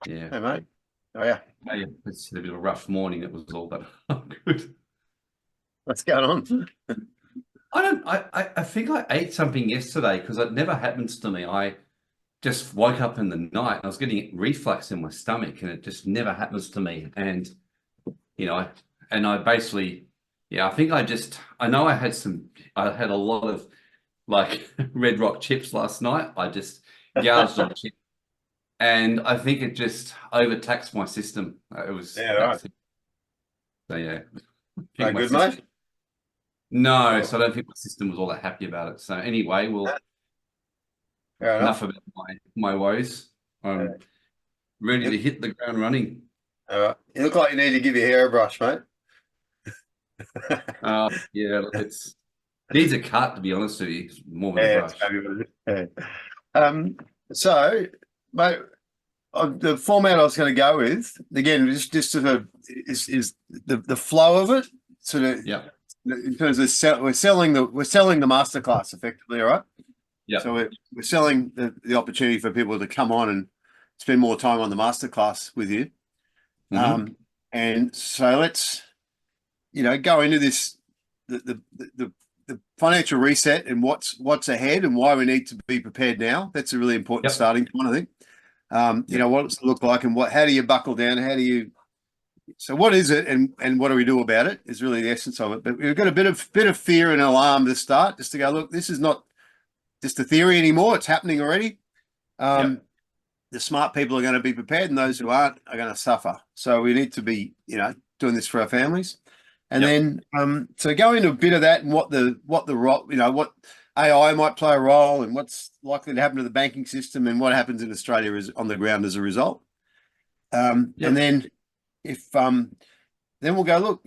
Yeah. Hey, mate. Oh, yeah. Yeah, it's a bit of a rough morning. It was all, but good. What's going on? I think I ate something yesterday because it never happens to me. I just woke up in the night and I was getting reflux in my stomach, and it just never happens to me. And you know, I, I basically, yeah, I think I know I had a lot of like Red Rock chips last night. I just gouged on chips, and I think it just overtaxed my system. It was Yeah, right. that's it. So yeah, I No think my good, system. mate. No, Oh, so I don't think my system was all that happy about it. So anyway, well, fair enough enough. about my woes. Yeah. I'm ready You, to hit the ground running. you look like you need to give your hair a brush, mate. Yeah, it's needs a cut to be honest with you, more than a Yeah, it's brush. maybe what it is. Yeah. So, mate, the format I was going to go with, again, just sort of is the flow of it, sort of Yeah, in terms of we're selling the masterclass effectively, all right? yeah. So we're selling the opportunity for people to come on and spend more time on the masterclass with you. Hmm. And so let's, go into this the financial reset and what's ahead and why we need to be prepared now. That's a really important Yep, starting point, I think. yep, What does it look like and how do you buckle down? So what is it and what do we do about it is really the essence of it. But we've got a bit of fear and alarm to start, just to go, look, this is not just a theory anymore. It's happening already. yep, Um, the smart people are going to be prepared, and those who aren't are going to suffer. So we need to be, doing this for our families. And yep, then, so go into a bit of that and what AI might play a role and what's likely to happen to the banking system and what happens in Australia is on the ground as a result. And yep, then if then we'll go look,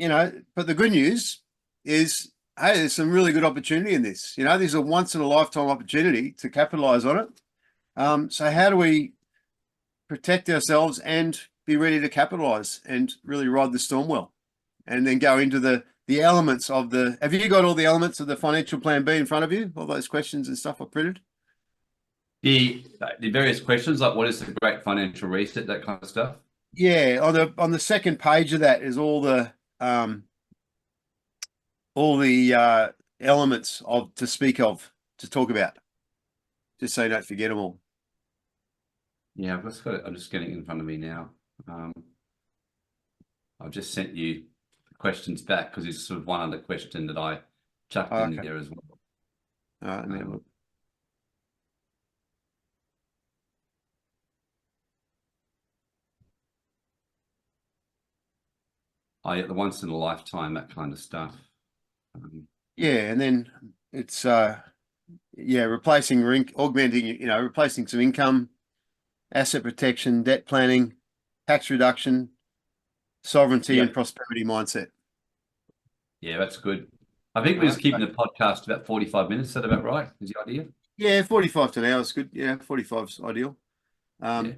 but the good news is, hey, there's some really good opportunity in this. This is a once in a lifetime opportunity to capitalize on it. So how do we protect ourselves and be ready to capitalize and really ride the storm well? And then go into the elements of have you got all the elements of the financial plan B in front of you? All those questions and stuff I printed? the various questions like what is the great financial reset, that kind of stuff. Yeah, on the second page of that is all the elements of to speak of to talk about, just so you don't forget them all. Yeah, I've just got it. I'm just getting it in front of me now. Um, I've just sent you the questions back because it's sort of one other question that I chucked Oh, in okay. there as well. All right, let me have a Um, look. I the once in a lifetime, that kind of stuff. Um, Yeah, and then it's replacing augmenting, replacing some income, asset protection, debt planning, tax reduction, sovereignty, and yep, prosperity mindset. yeah, that's good. I think All we're just right. keeping the podcast about 45 minutes. Is that about right? Is the idea? Yeah, 45 to an hour is good. Yeah, 45 is ideal. Yeah.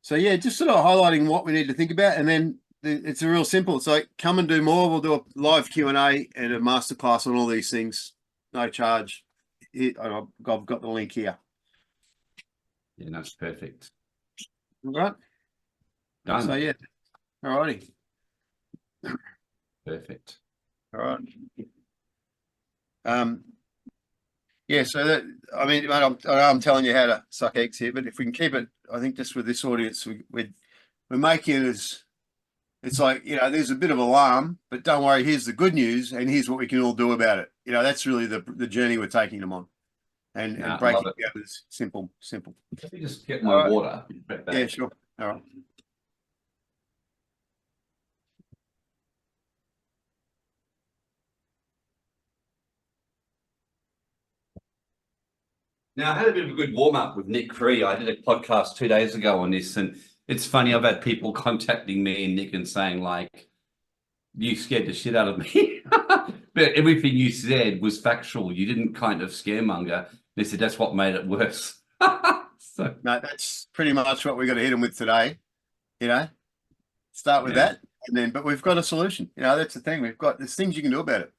So yeah, just sort of highlighting what we need to think about, and then it's a real simple. It's like come and do more. We'll do a live Q&A and a masterclass on all these things, no charge. I've got the link here. Yeah, that's perfect. All right. So Done. yeah, all righty. Perfect. All right. Um, yeah. So that mate, I'm telling you how to suck eggs here, but if we can keep it, I think just with this audience, we're making it as it's like, there's a bit of alarm, but don't worry, here's the good news, and here's what we can all do about it. That's really the journey we're taking them on and Nah, I love breaking it. it down is simple, simple. Let me just get my All right. water. Right Yeah, back. sure. All right. Now, I had a bit of a good warm up with Nick Cree. I did a podcast 2 days ago on this, and it's funny. I've had people contacting me and Nick and saying, like, you scared the shit out of me. But everything you said was factual. You didn't kind of scaremonger. They said that's what made it worse. So, No, that's pretty much what we're going to hit them with today. You know, start with yeah, that, but we've got a solution. That's the thing. There's things you can do about it.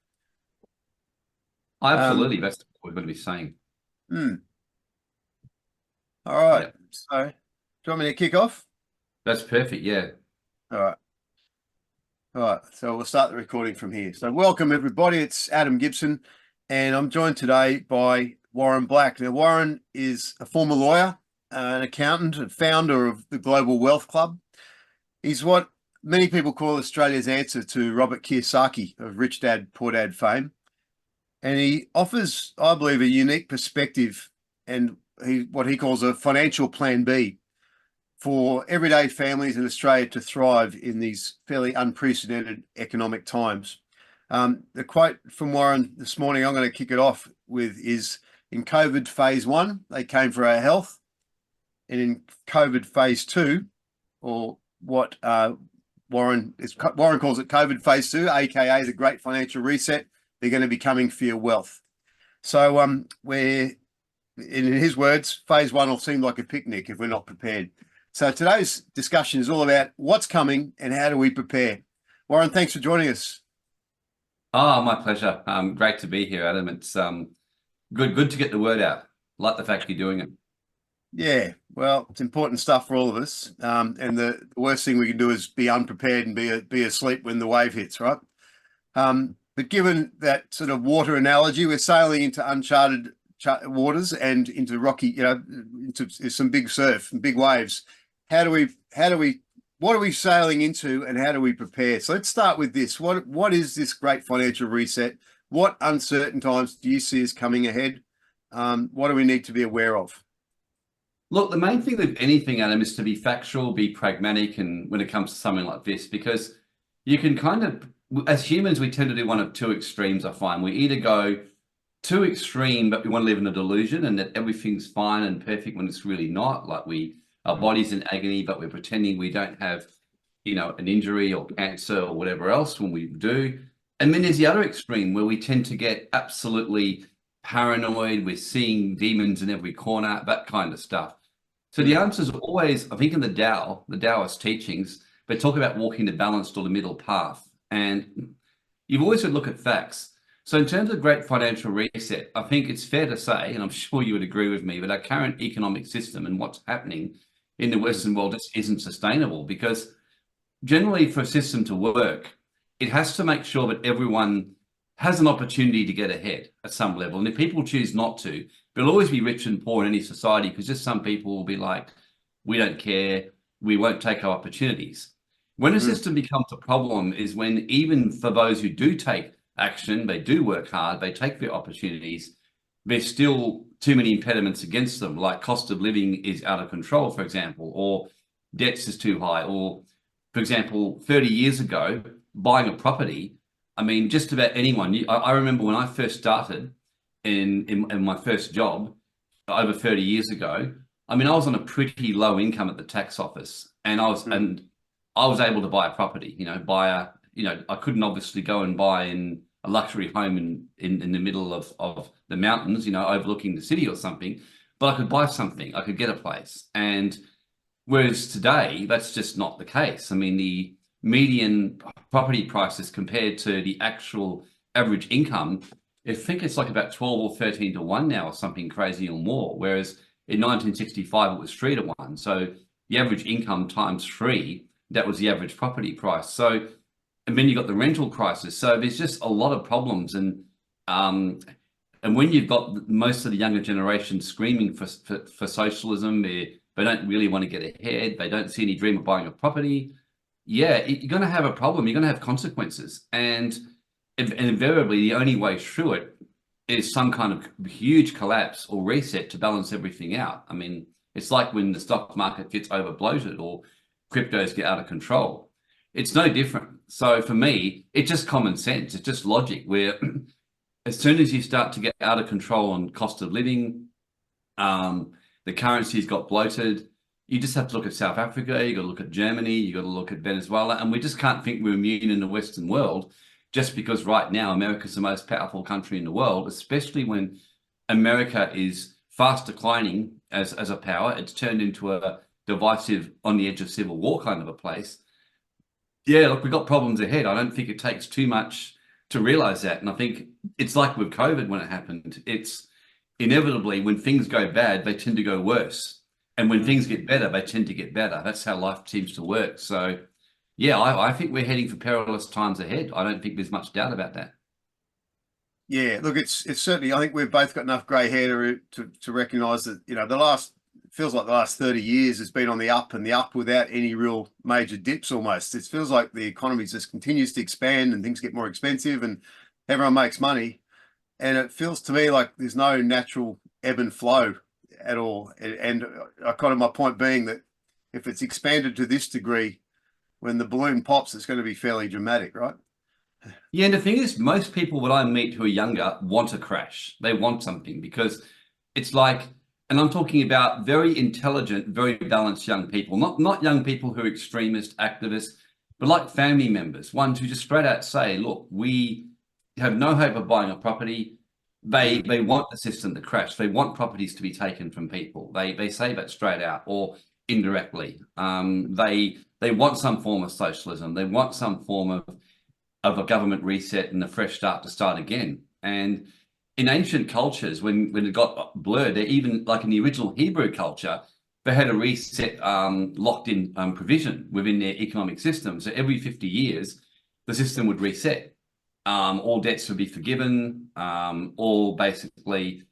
Um, absolutely. That's what we're going to be saying. hmm. All right. Yeah. So, do you want me to kick off? That's perfect. Yeah. All right. All right. So we'll start the recording from here. So welcome everybody. It's Adam Gibson, and I'm joined today by Warren Black. Now, Warren is a former lawyer, an accountant, and founder of the Global Wealth Club. He's what many people call Australia's answer to Robert Kiyosaki of Rich Dad, Poor Dad fame. And he offers, I believe, a unique perspective and what he calls a financial plan B for everyday families in Australia to thrive in these fairly unprecedented economic times. The quote from Warren this morning, I'm going to kick it off with, is in COVID phase 1, they came for our health. And in COVID phase 2, or what Warren calls it COVID phase 2, aka the Great Financial Reset, they're going to be coming for your wealth. So we're, in his words, phase 1 will seem like a picnic if we're not prepared. So today's discussion is all about what's coming and how do we prepare. Warren, thanks for joining us. Oh, my pleasure. Great to be here, Adam. It's good to get the word out. Like the fact you're doing it. Yeah, well, it's important stuff for all of us. And the worst thing we can do is be unprepared and be asleep when the wave hits, right? But given that sort of water analogy, we're sailing into uncharted waters and into rocky, into some big surf and big waves. What are we sailing into, and how do we prepare? So let's start with this. What is this great financial reset? What uncertain times do you see as coming ahead? What do we need to be aware of? Look, the main thing with anything, Adam, is to be factual, be pragmatic, and when it comes to something like this, because you can kind of, as humans, we tend to do one of two extremes, I find. We either go too extreme, but we want to live in a delusion and that everything's fine and perfect when it's really not. Like our body's in agony, but we're pretending we don't have, an injury or cancer or whatever else when we do. And then there's the other extreme where we tend to get absolutely paranoid. We're seeing demons in every corner, that kind of stuff. So the answer is always, I think in the Taoist teachings, they talk about walking the balanced or the middle path. And you've always got to look at facts. So in terms of great financial reset, I think it's fair to say, and I'm sure you would agree with me, but our current economic system and what's happening in the Western world just isn't sustainable, because generally for a system to work, it has to make sure that everyone has an opportunity to get ahead at some level. And if people choose not to, there'll always be rich and poor in any society, because just some people will be like, we don't care, we won't take our opportunities. When a system becomes a problem is when, even for those who do take action, they do work hard, they take their opportunities, there's still too many impediments against them, like cost of living is out of control, for example, or debts is too high, or, for example, 30 years ago, buying a property, I mean, just about anyone. I remember when I first started in my first job over 30 years ago, I mean, I was on a pretty low income at the tax office, and I was able to buy a property, I couldn't obviously go and buy in a luxury home in the middle of the mountains, overlooking the city or something, but I could buy something, I could get a place. And whereas today, that's just not the case. I mean, the median property prices compared to the actual average income, I think it's like about 12 or 13 to 1 now, or something crazy or more. Whereas in 1965, it was 3 to 1. So the average income times 3, that was the average property price. So, and then you got the rental crisis. So there's just a lot of problems. And when you've got most of the younger generation screaming for socialism, they don't really want to get ahead. They don't see any dream of buying a property. Yeah, you're going to have a problem. You're going to have consequences. And invariably, the only way through it is some kind of huge collapse or reset to balance everything out. I mean, it's like when the stock market gets over bloated or cryptos get out of control. It's no different. So for me, it's just common sense. It's just logic, where as soon as you start to get out of control on cost of living, the currency's got bloated. You just have to look at South Africa, you got to look at Germany, you got to look at Venezuela, and we just can't think we're immune in the Western world just because right now America's the most powerful country in the world, especially when America is fast declining as a power. It's turned into a divisive, on the edge of civil war kind of a place. Yeah, look, we've got problems ahead. I don't think it takes too much to realize that. And I think it's like with COVID when it happened. It's inevitably, when things go bad, they tend to go worse. And when things get better, they tend to get better. That's how life seems to work. So, yeah, I think we're heading for perilous times ahead. I don't think there's much doubt about that. Yeah, look, it's certainly. I think we've both got enough grey hair to recognise that the last feels like the last 30 years has been on the up and the up without any real major dips. Almost, it feels like the economy just continues to expand and things get more expensive and everyone makes money, and it feels to me like there's no natural ebb and flow at all. And I kind of my point being that if it's expanded to this degree, when the balloon pops, it's going to be fairly dramatic, right? Yeah, and the thing is, most people that I meet who are younger want a crash. They want something because it's like, and I'm talking about very intelligent, very balanced young people, not young people who are extremist activists, but like family members, ones who just straight out say, look, we have no hope of buying a property. They want the system to crash. They want properties to be taken from people. They say that straight out or indirectly. They want some form of socialism. They want some form of a government reset and a fresh start to start again. And in ancient cultures, when it got blurred, they even like in the original Hebrew culture, they had a reset locked in provision within their economic system. So every 50 years, the system would reset. All debts would be forgiven. All basically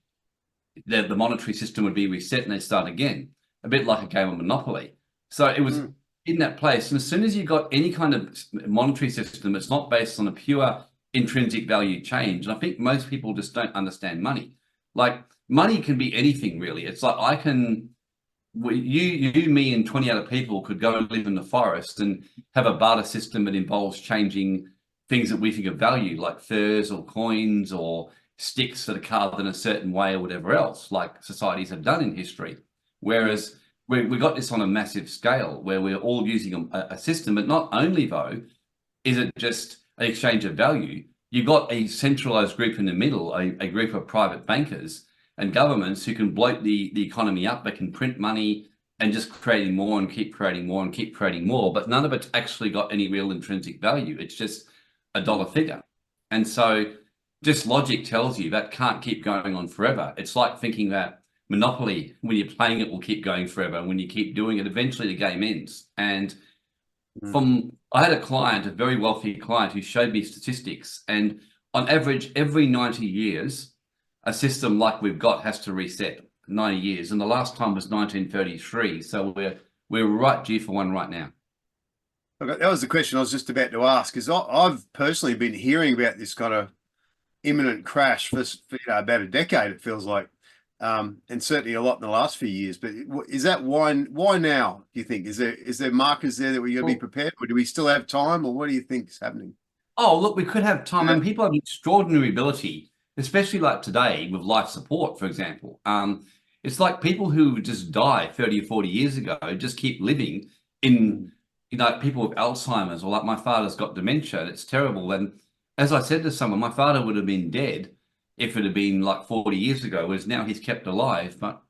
the monetary system would be reset and they'd start again, a bit like a game of Monopoly. So it was in that place. And as soon as you got any kind of monetary system, it's not based on a pure intrinsic value change. And I think most people just don't understand money. Like money can be anything really. It's like you, me, and 20 other people could go and live in the forest and have a barter system that involves changing things that we think of value, like furs or coins or sticks that are carved in a certain way or whatever else, like societies have done in history. Whereas we got this on a massive scale where we're all using a system, but not only though, is it just an exchange of value, you've got a centralized group in the middle, a group of private bankers and governments who can bloat the economy up. They can print money and just creating more and keep creating more and keep creating more, but none of it's actually got any real intrinsic value. It's just a dollar figure. And so just logic tells you that can't keep going on forever. It's like thinking that Monopoly, when you're playing it, will keep going forever. And when you keep doing it, eventually the game ends. And I had a client, a very wealthy client, who showed me statistics. And on average, every 90 years, a system like we've got has to reset 90 years. And the last time was 1933. So we're right due for one right now. Okay, that was the question I was just about to ask, because I've personally been hearing about this kind of imminent crash for about a decade, it feels like, and certainly a lot in the last few years. But is that why now, do you think? Is there markers there that we're going to be prepared, or do we still have time, or what do you think is happening? Oh, look, we could have time, and people have extraordinary ability, especially like today with life support, for example. It's like people who just died 30 or 40 years ago just keep living in, people with Alzheimer's, or like my father's got dementia, and it's terrible. And as I said to someone, my father would have been dead if it had been like 40 years ago, whereas now he's kept alive. But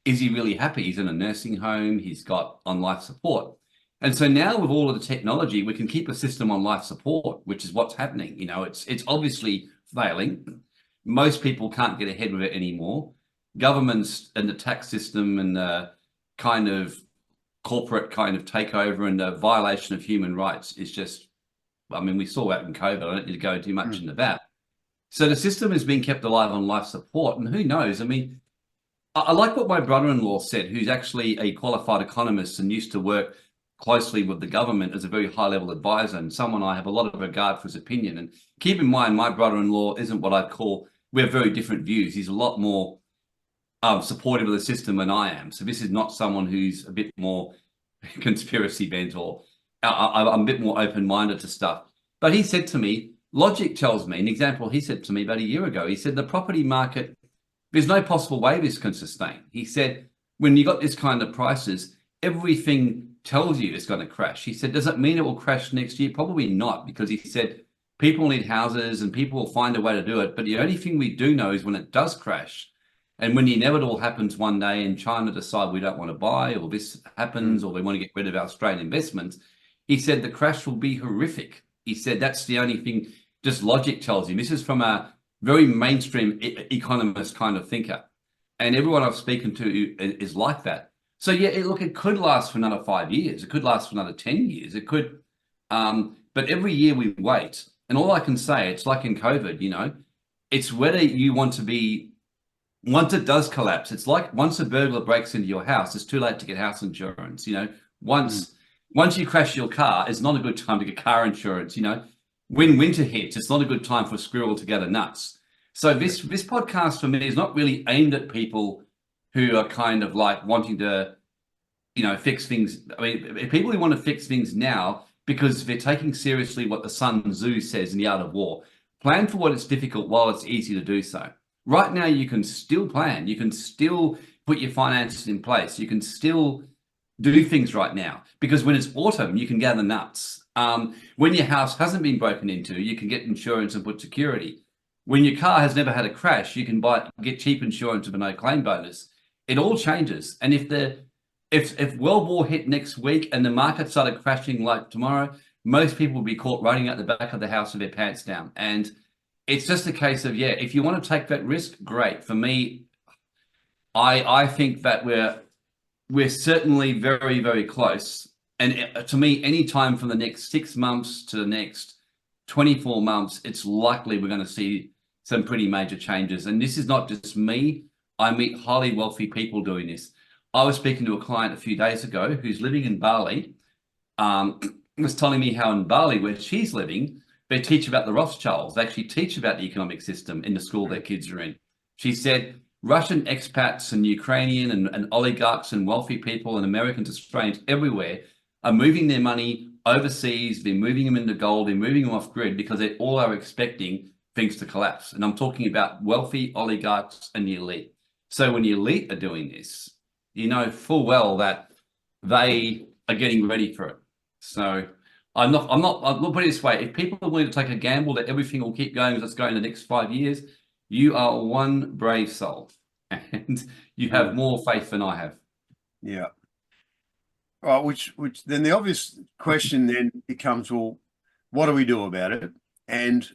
is he really happy? He's in a nursing home, he's got on life support. And so now with all of the technology, we can keep a system on life support, which is what's happening. It's obviously failing. Most people can't get ahead with it anymore. Governments and the tax system and the kind of corporate kind of takeover and the violation of human rights is just, we saw that in COVID. I don't need to go too much into that. So the system is being kept alive on life support. And who knows? I like what my brother-in-law said, who's actually a qualified economist and used to work closely with the government as a very high-level advisor, and someone I have a lot of regard for his opinion. And keep in mind, my brother-in-law isn't what I'd call, we have very different views. He's a lot more supportive of the system than I am. So this is not someone who's a bit more conspiracy bent, or I'm a bit more open-minded to stuff. But he said to me, logic tells me, an example he said to me about a year ago, he said, the property market, there's no possible way this can sustain. He said, when you got this kind of prices, everything tells you it's going to crash. He said, does it mean it will crash next year? Probably not, because he said, people need houses and people will find a way to do it. But the only thing we do know is when it does crash, and when the inevitable happens one day and China decide we don't want to buy, or this happens, or they want to get rid of our Australian investments, he said the crash will be horrific. He said that's the only thing, just logic tells you. This is from a very mainstream economist kind of thinker. And everyone I've spoken to is like that. So yeah, look, it could last for another 5 years. It could last for another 10 years. It could, but every year we wait. And all I can say, it's like in COVID, it's whether you want to be, once it does collapse, it's like once a burglar breaks into your house, it's too late to get house insurance. Mm. Once you crash your car, it's not a good time to get car insurance. When winter hits, it's not a good time for a squirrel to go to nuts. So Yeah. this podcast for me is not really aimed at people who are kind of like wanting to, fix things. I mean, people who want to fix things now because they're taking seriously what the Sun Tzu says in The Art of War. Plan for what is difficult while it's easy to do so. Right now, you can still plan. You can still put your finances in place. You can still do things right now because when it's autumn, you can gather nuts. When your house hasn't been broken into, you can get insurance and put security. When your car has never had a crash, you can get cheap insurance with a no claim bonus. It all changes. And if World War hit next week and the market started crashing like tomorrow, most people would be caught running out the back of the house with their pants down. And it's just a case of, yeah, if you want to take that risk, great. For me, I think that we're certainly very, very close. And to me, any time from the next 6 months to the next 24 months, it's likely we're going to see some pretty major changes. And this is not just me. I meet highly wealthy people doing this. I was speaking to a client a few days ago who's living in Bali, was telling me how in Bali, where she's living, they teach about the Rothschilds. They actually teach about the economic system in the school their kids are in. She said Russian expats and Ukrainian and oligarchs and wealthy people and Americans, Australians everywhere are moving their money overseas. They're moving them into gold. They're moving them off grid because they all are expecting things to collapse. And I'm talking about wealthy oligarchs and the elite. So when the elite are doing this, you know full well that they are getting ready for it. So I'll put it this way. If people are willing to take a gamble that everything will keep going as it's going in the next 5 years, you are one brave soul and you have more faith than I have. Yeah. Right, which then the obvious question then becomes, well, what do we do about it? And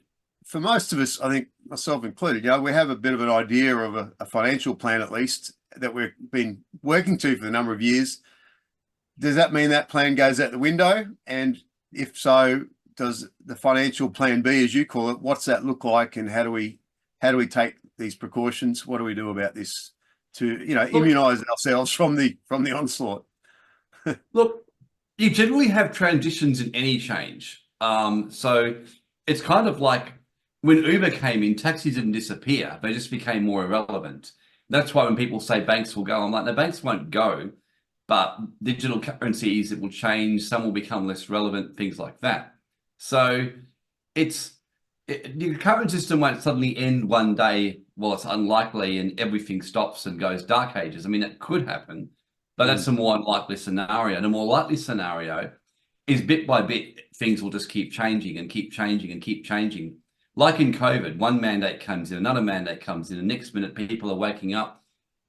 for most of us, I think myself included, we have a bit of an idea of a financial plan, at least, that we've been working to for a number of years. Does that mean that plan goes out the window? And if so, does the financial plan B, as you call it, what's that look like, and how do we take these precautions? What do we do about this to immunize ourselves from the onslaught? Look, you generally have transitions in any change. So it's kind of like when Uber came in, taxis didn't disappear. They just became more irrelevant. That's why when people say banks will go, I'm like, no, banks won't go, but digital currencies, it will change. Some will become less relevant, things like that. So the current system won't suddenly end one day. Well, it's unlikely and everything stops and goes dark ages. I mean, it could happen, but that's a more unlikely scenario. And a more likely scenario is bit by bit, things will just keep changing and keep changing and keep changing. Like in COVID, one mandate comes in, another mandate comes in. The next minute, people are waking up.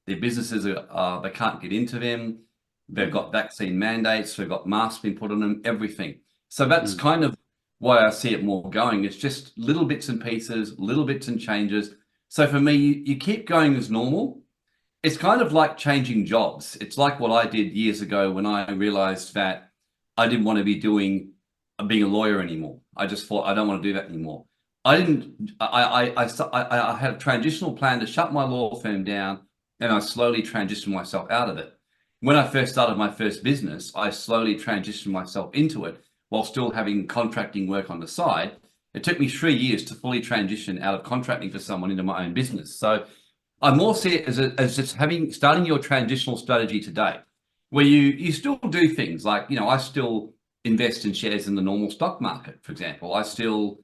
Their businesses they can't get into them. They've got vaccine mandates. They've got masks being put on them, everything. So that's kind of why I see it more going. It's just little bits and pieces, little bits and changes. So for me, you keep going as normal. It's kind of like changing jobs. It's like what I did years ago when I realized that I didn't want to be being a lawyer anymore. I just thought, I don't want to do that anymore. I had a transitional plan to shut my law firm down, and I slowly transitioned myself out of it. When I first started my first business, I slowly transitioned myself into it while still having contracting work on the side. It took me 3 years to fully transition out of contracting for someone into my own business. So I more see it as just starting your transitional strategy today, where you still do things like, I still invest in shares in the normal stock market, for example. I still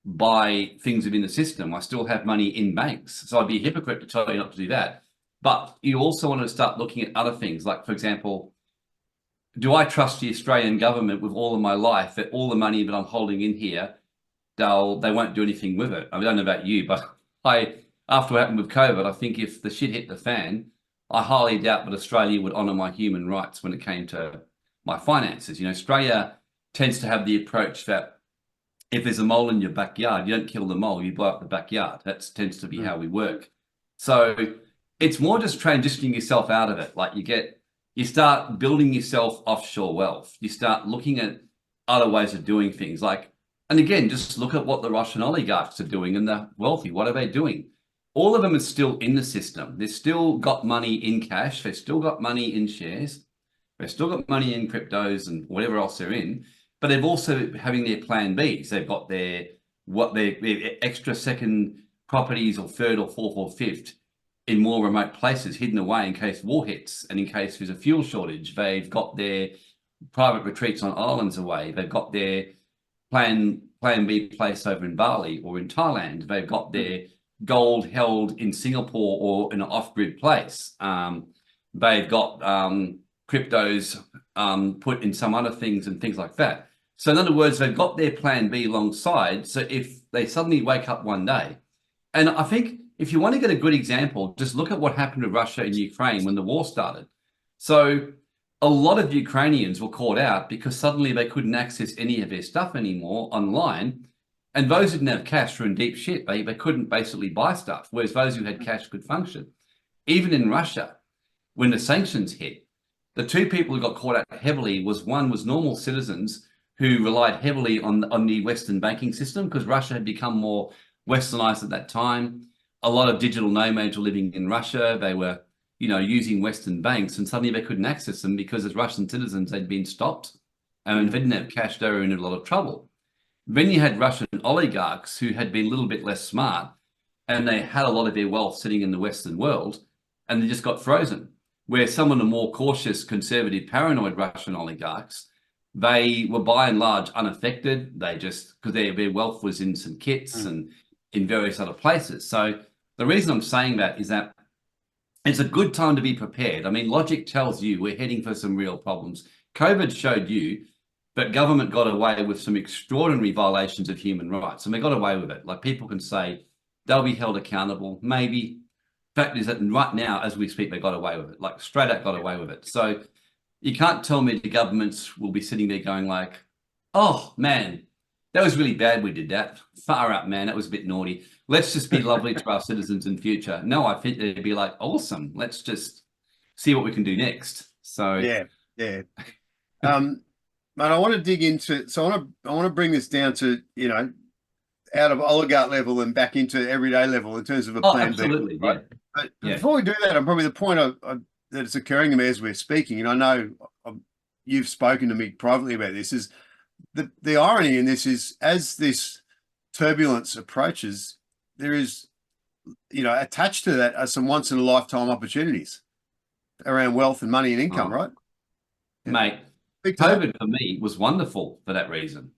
buy things within the system. I still have money in banks. So I'd be a hypocrite to tell you not to do that. But you also want to start looking at other things, like, for example, do I trust the Australian government with all of my life that all the money that I'm holding in here, they won't do anything with it? I don't know about you, but after what happened with COVID, I think if the shit hit the fan, I highly doubt that Australia would honour my human rights when it came to my finances. Australia tends to have the approach that if there's a mole in your backyard, you don't kill the mole, you blow up the backyard. That tends to be how we work. So it's more just transitioning yourself out of it. Like you get You start building yourself offshore wealth. You start looking at other ways of doing things. Like, and again, just look at what the Russian oligarchs are doing and the wealthy. What are they doing? All of them are still in the system. They've still got money in cash. They've still got money in shares. They've still got money in cryptos and whatever else they're in. But they've also having their plan Bs. They've got their extra second properties or third or fourth or fifth in more remote places hidden away in case war hits and in case there's a fuel shortage. They've got their private retreats on islands away. They've got their plan B place over in Bali or in Thailand. They've got their gold held in Singapore or in an off-grid place. They've got cryptos put in some other things and things like that. So in other words, they've got their plan B alongside. So if they suddenly wake up one day, and I think if you want to get a good example, just look at what happened to Russia and Ukraine when the war started. So a lot of Ukrainians were caught out because suddenly they couldn't access any of their stuff anymore online. And those who didn't have cash were in deep shit. They couldn't basically buy stuff, whereas those who had cash could function. Even in Russia, when the sanctions hit, the two people who got caught out heavily one was normal citizens who relied heavily on the Western banking system because Russia had become more westernized at that time. A lot of digital nomads were living in Russia. They were, using Western banks, and suddenly they couldn't access them because as Russian citizens, they'd been stopped. And if they didn't have cash, they were in a lot of trouble. Then you had Russian oligarchs who had been a little bit less smart, and they had a lot of their wealth sitting in the Western world, and they just got frozen. Where some of the more cautious, conservative, paranoid Russian oligarchs, they were by and large unaffected. They just, because their wealth was in St. Kitts and in various other places. So the reason I'm saying that is that it's a good time to be prepared. I mean, logic tells you we're heading for some real problems. COVID showed you that government got away with some extraordinary violations of human rights, and they got away with it. Like, people can say they'll be held accountable. Maybe. Fact is that right now, as we speak, they got away with it. Like, straight out got away with it. So you can't tell me the governments will be sitting there going like, oh man, that was really bad we did that. Far out, man, that was a bit naughty. Let's just be lovely to our citizens in future. No, I think they'd be like, awesome, let's just see what we can do next. So yeah. But I want to dig into, so I want to bring this down to, out of oligarch level and back into everyday level in terms of a plan absolutely, B. Right? Yeah. But before we do that, I'm probably the point that is occurring to me as we're speaking, and I know you've spoken to me privately about this, is the irony in this is as this turbulence approaches, there is, attached to that are some once in a lifetime opportunities around wealth and money and income, right? Mate, COVID for me was wonderful for that reason,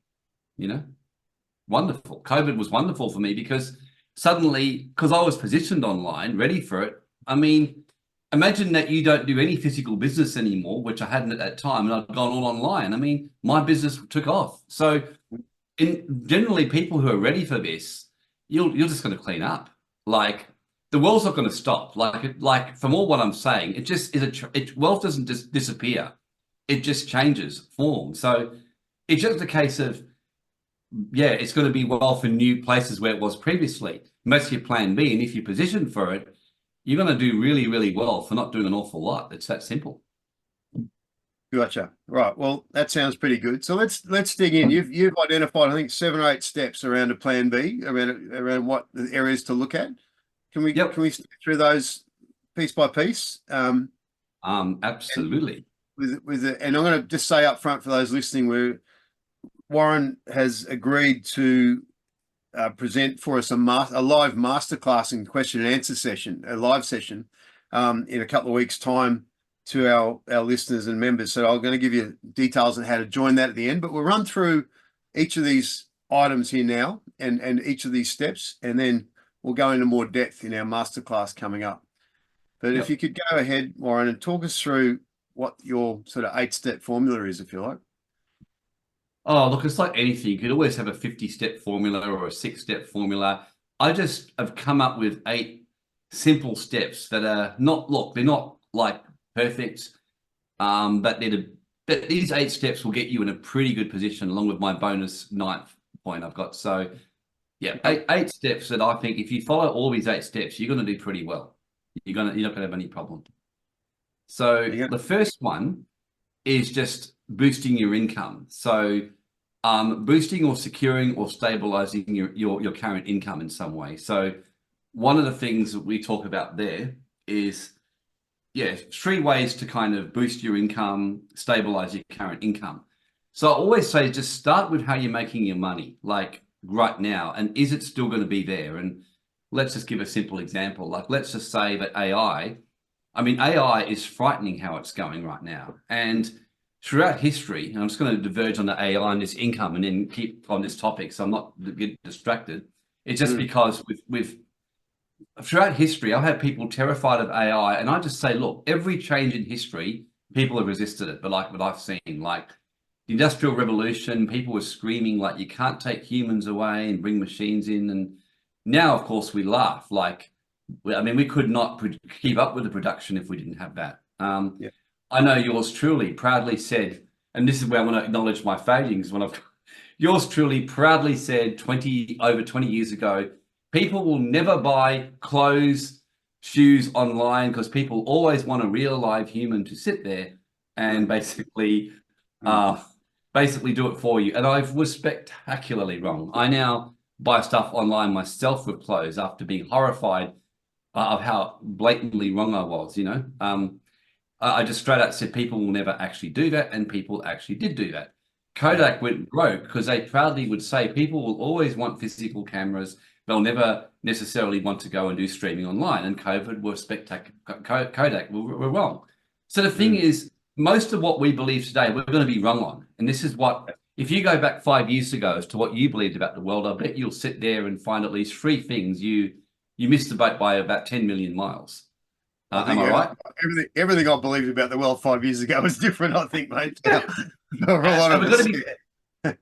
wonderful. COVID was wonderful for me because suddenly, because I was positioned online, ready for it. I mean, imagine that you don't do any physical business anymore, which I hadn't at that time, and I'd gone all online. I mean, my business took off. So generally people who are ready for this, you're just going to clean up. Like, the world's not going to stop. Like from all what I'm saying, it just is wealth doesn't just disappear. It just changes form. So it's just a case of, it's going to be wealth in new places where it was previously. That's your plan B. And if you're positioned for it, you're going to do really, really well for not doing an awful lot. It's that simple. Gotcha. Right. Well, that sounds pretty good. So let's dig in. You've identified, I think, 7 or 8 steps around a plan B, around what the areas to look at. Can we step through those piece by piece? Absolutely. And I'm going to just say up front for those listening, Warren has agreed to present for us a live masterclass and question and answer session, a live session, in a couple of weeks' time to our listeners and members. So I'm going to give you details on how to join that at the end, but we'll run through each of these items here now and each of these steps, and then we'll go into more depth in our masterclass coming up. But if you could go ahead, Warren, and talk us through what your sort of 8-step formula is, if you like. Oh, look, it's like anything. You could always have a 50-step formula or a 6-step formula. I just have come up with 8 simple steps that are they're not like perfect, but these 8 steps will get you in a pretty good position along with my bonus 9th point I've got. So yeah, 8 steps that I think if you follow all these 8 steps, you're going to do pretty well. You're not going to have any problem. So Yeah. the first one is just boosting your income. So boosting or securing or stabilizing your current income in some way. So one of the things that we talk about there is, yeah, three ways to kind of boost your income, stabilize your current income. So I always say just start with how you're making your money, like right now, and is it still going to be there? And let's just give a simple example. Like let's just say that I mean, AI is frightening how it's going right now. And throughout history, and I'm just going to diverge on the AI and this income and then keep on this topic so I'm not get distracted. It's just because with throughout history, I've had people terrified of AI, and I just say, look, every change in history, people have resisted it. But like what I've seen, like the Industrial Revolution, people were screaming like you can't take humans away and bring machines in. And now, of course, we laugh. Like, I mean, we could not keep up with the production if we didn't have that. Yeah. I know yours truly proudly said, and this is where I want to acknowledge my failings when I've yours truly proudly said over 20 years ago, people will never buy clothes, shoes online because people always want a real live human to sit there and uh, basically do it for you. And I was spectacularly wrong. I now buy stuff online myself with clothes after being horrified of how blatantly wrong I was, you know. I just straight out said people will never actually do that, and people actually did do that. Kodak went broke because they proudly would say people will always want physical cameras. They'll never necessarily want to go and do streaming online. And COVID were spectacular. Kodak were wrong. So the thing is, most of what we believe today, we're going to be wrong on. And this is what, if you go back 5 years ago as to what you believed about the world, I bet you'll sit there and find at least three things you missed the boat by about 10 million miles. Am I right? Everything I believed about the world 5 years ago was different, I think, mate. For a lot And of we're going us. to be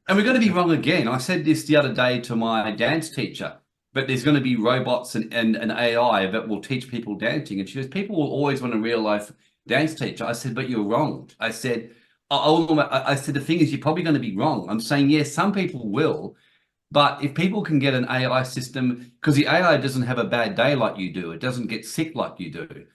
and we're going to be wrong again. I said this the other day to my dance teacher, but there's going to be robots and AI that will teach people dancing. And she goes, people will always want a real life dance teacher. I said, but you're wrong. I said, I said, the thing is, you're probably going to be wrong. I'm saying, yes, some people will, but if people can get an AI system, because the AI doesn't have a bad day like you do, it doesn't get sick like you do,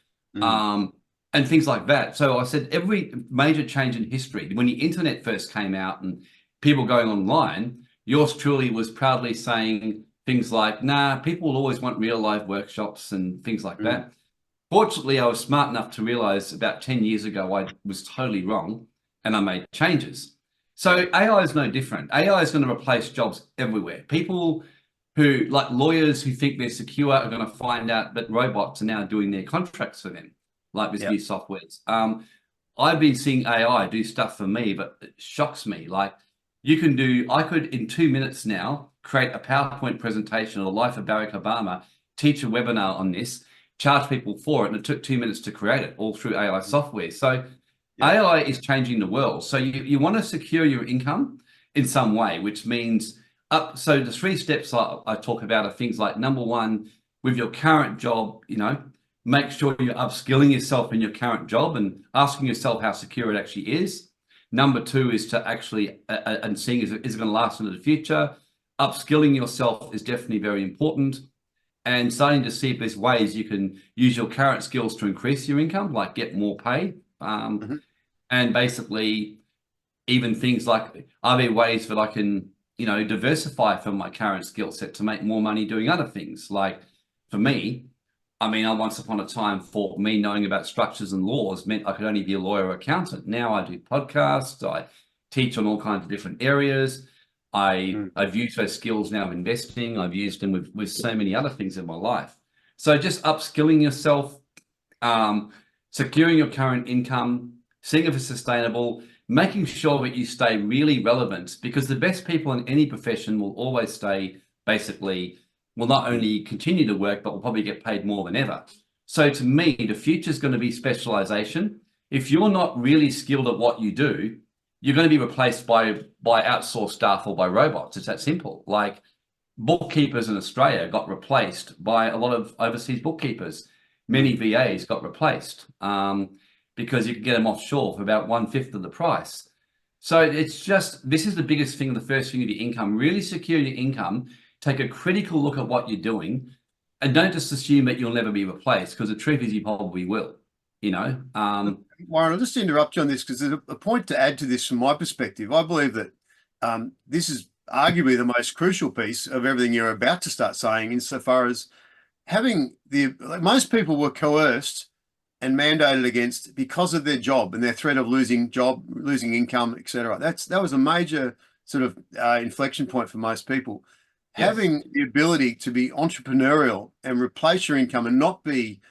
and things like that. So I said every major change in history, when the internet first came out and people going online, yours truly was proudly saying things like, nah, people will always want real life workshops and things like that. Fortunately, I was smart enough to realize about 10 years ago I was totally wrong and I made changes. So AI is no different. AI is going to replace jobs everywhere. People who, like lawyers who think they're secure, are going to find out that robots are now doing their contracts for them, like this new softwares. I've been seeing AI do stuff for me, but it shocks me. Like I could in 2 minutes now create a PowerPoint presentation of the life of Barack Obama, teach a webinar on this, charge people for it, and it took 2 minutes to create it all through AI software. So AI is changing the world. So you want to secure your income in some way, which means so the three steps I talk about are things like, number one, with your current job, make sure you're upskilling yourself in your current job and asking yourself how secure it actually is. Number two is to actually, and seeing is it going to last into the future. Upskilling yourself is definitely very important. And starting to see if there's ways you can use your current skills to increase your income, like get more pay. And basically, even things like, are there ways that I can, diversify from my current skill set to make more money doing other things? Like for me, I mean, once upon a time, for me, knowing about structures and laws meant I could only be a lawyer or accountant. Now I do podcasts, I teach on all kinds of different areas. I've used those skills now investing. I've used them with so many other things in my life. So just upskilling yourself, securing your current income, seeing if it's sustainable, making sure that you stay really relevant, because the best people in any profession will always stay will not only continue to work, but will probably get paid more than ever. So to me, the future is going to be specialization. If you're not really skilled at what you do, you're going to be replaced by outsourced staff or by robots. It's that simple. Like bookkeepers in Australia got replaced by a lot of overseas bookkeepers. Many VAs got replaced because you can get them offshore for about 1/5 of the price. So it's just, this is the biggest thing, the first thing of your income. Really secure your income. Take a critical look at what you're doing, and don't just assume that you'll never be replaced, because the truth is you probably will. you know. Warren, I'll just interrupt you on this because there's a point to add to this from my perspective. I believe that this is arguably the most crucial piece of everything you're about to start saying, insofar as having like most people were coerced and mandated against because of their job and their threat of losing job, losing income, etc. That was a major sort of inflection point for most people. Yes, Having the ability to be entrepreneurial and replace your income and not be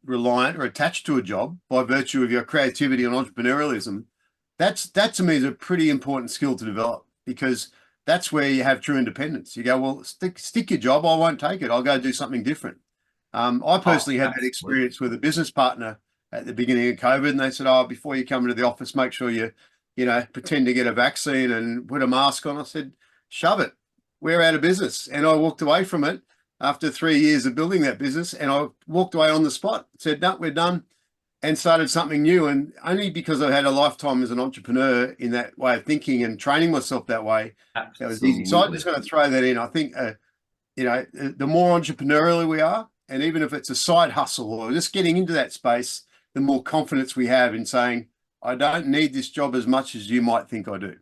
reliant or attached to a job by virtue of your creativity and entrepreneurialism, that to me is a pretty important skill to develop, because that's where you have true independence. You go, well, stick your job. I won't take it. I'll go do something different. I oh, personally had that absolutely. experience with a business partner at the beginning of COVID, and they said, "Oh, before you come into the office, make sure you pretend to get a vaccine and put a mask on." I said, "Shove it. We're out of business." And I walked away from it after 3 years of building that business, and I walked away on the spot. Said, "No, we're done," and started something new. And only because I had a lifetime as an entrepreneur in that way of thinking and training myself that way, that was easy. So I'm just Absolutely. going to throw that in. I think the more entrepreneurial we are, and even if it's a side hustle or just getting into that space, the more confidence we have in saying, I don't need this job as much as you might think I do.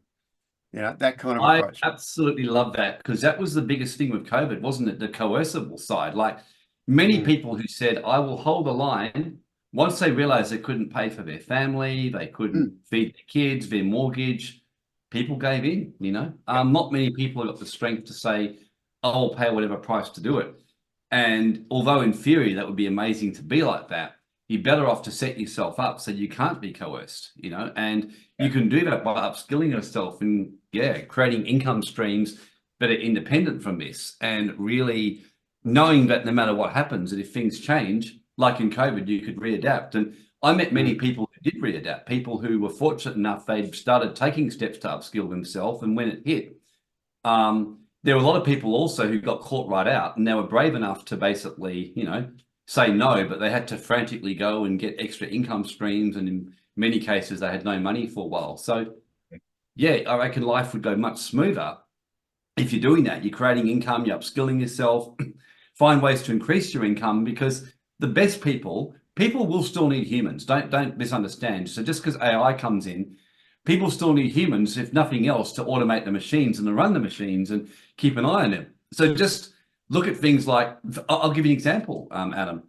That kind of I approach. absolutely love that, because that was the biggest thing with COVID, wasn't it? The coercible side. Like many Mm, people who said, I will hold the line, once they realized they couldn't pay for their family, they couldn't mm, feed their kids, their mortgage, people gave in, you know. yeah, Not many people have got the strength to say, I'll pay whatever price to do it. And although in theory that would be amazing to be like that, you're better off to set yourself up so you can't be coerced, you know, and you yeah, can do that by upskilling yourself and, yeah, creating income streams that are independent from this, and really knowing that no matter what happens, that if things change, like in COVID, you could readapt. And I met many mm, people who did readapt, people who were fortunate enough they'd started taking steps to upskill themselves, and when it hit, there were a lot of people also who got caught right out, and they were brave enough to basically, you know, say no, but they had to frantically go and get extra income streams. And in many cases, they had no money for a while. So, yeah, I reckon life would go much smoother if you're doing that. You're creating income, you're upskilling yourself, find ways to increase your income, because the best people will still need humans. Don't misunderstand. So just because AI comes in, people still need humans, if nothing else, to automate the machines and to run the machines and keep an eye on them. So just look at things like, I'll give you an example, Adam.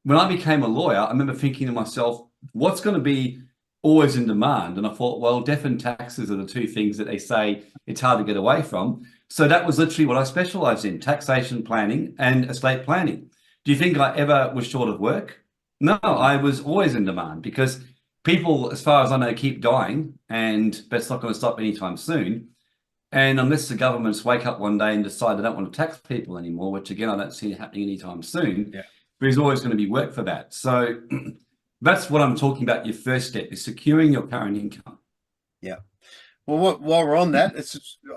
When I became a lawyer, I remember thinking to myself, what's going to be always in demand? And I thought, well, death and taxes are the two things that they say it's hard to get away from. So that was literally what I specialized in: taxation planning and estate planning. Do you think I ever was short of work? No, mm. I was always in demand, because people, as far as I know, keep dying, and that's not going to stop anytime soon. And unless the governments wake up one day and decide they don't want to tax people anymore, which again, I don't see happening anytime soon, Yeah, there's always going to be work for that. So that's what I'm talking about. Your first step is securing your current income. yeah. Well, while we're on that,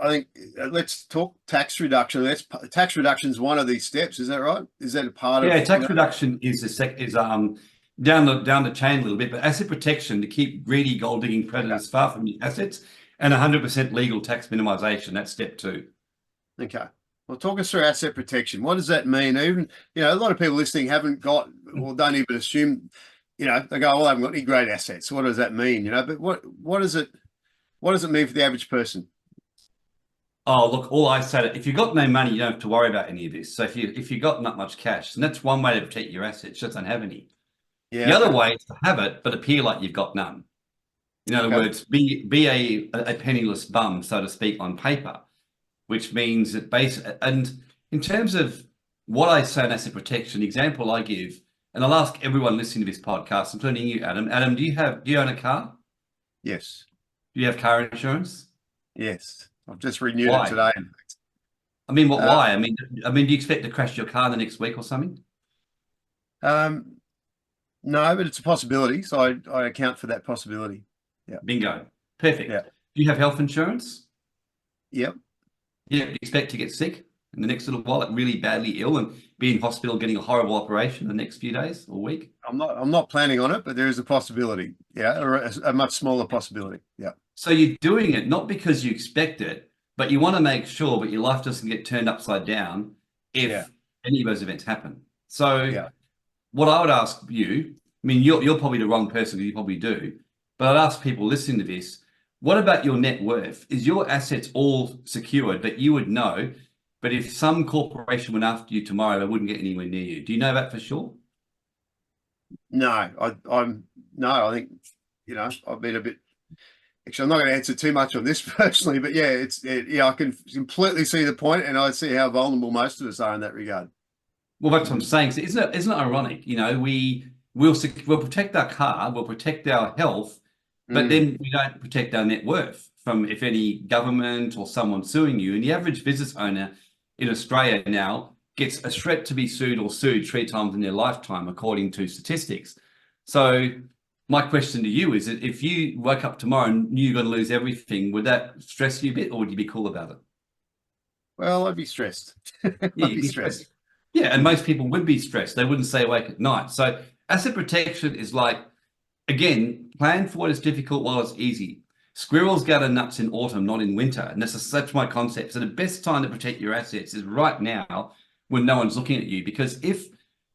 I think let's talk tax reduction. Tax reduction is one of these steps. Is that right? Is that a part of, Yeah, tax reduction is down the chain a little bit, but asset protection, to keep greedy gold digging Okay. predators far from your assets, and 100% legal tax minimization. That's step two. Okay. Well, talk us through asset protection. What does that mean? Even, a lot of people listening haven't got, or don't even assume, they go, well, I haven't got any great assets. What does that mean? But what does it mean for the average person? Oh, look, all I said, if you've got no money, you don't have to worry about any of this. So if you've got not much cash, and that's one way to protect your assets, just don't have any. The Yeah. other Okay. way is to have it, but appear like you've got none. In other Okay. words, be a penniless bum, so to speak, on paper, which means that and in terms of what I say in asset protection, the example I give, and I'll ask everyone listening to this podcast, including you, Adam. Adam, do you own a car? Yes. Do you have car insurance? Yes. I've just renewed it Why? today. I mean, what? Uh, Why? I mean, do you expect to crash your car the next week or something? um, no, but it's a possibility. So I account for that possibility. Yeah. Bingo. Perfect. Yeah. Do you have health insurance? Yep. Yeah. Do you expect to get sick in the next little while, like really badly ill, and be in hospital getting a horrible operation the next few days or week? I'm not planning on it, but there is a possibility. Yeah. Or a much smaller possibility. Yeah. So you're doing it not because you expect it, but you want to make sure that your life doesn't get turned upside down Yeah. if any of those events happen. So Yeah. what I would ask you I mean, you're probably the wrong person, you probably do. But I'd ask people listening to this, what about your net worth? Is your assets all secured that you would know, but if some corporation went after you tomorrow, they wouldn't get anywhere near you? Do you know that for sure? No, I'm no, I think, I've been a bit. Actually, I'm not going to answer too much on this personally, but yeah, yeah, I can completely see the point, and I see how vulnerable most of us are in that regard. Well, that's what I'm saying. So isn't it ironic? We'll protect our car, we'll protect our health, but Mm, then we don't protect our net worth from if any government or someone suing you. And the average business owner in Australia now gets a threat to be sued or sued 3 times in their lifetime, according to statistics. So my question to you is that if you woke up tomorrow and knew you're going to lose everything, would that stress you a bit, or would you be cool about it? well, I'd be stressed. Yeah, I'd you'd be be stressed. stressed. Yeah, and Mm, most people would be stressed. They wouldn't stay awake at night. So asset protection is like, again, plan for it is difficult while it's easy. Squirrels gather nuts in autumn, not in winter. And that's my concept. So the best time to protect your assets is right now when no one's looking at you. Because if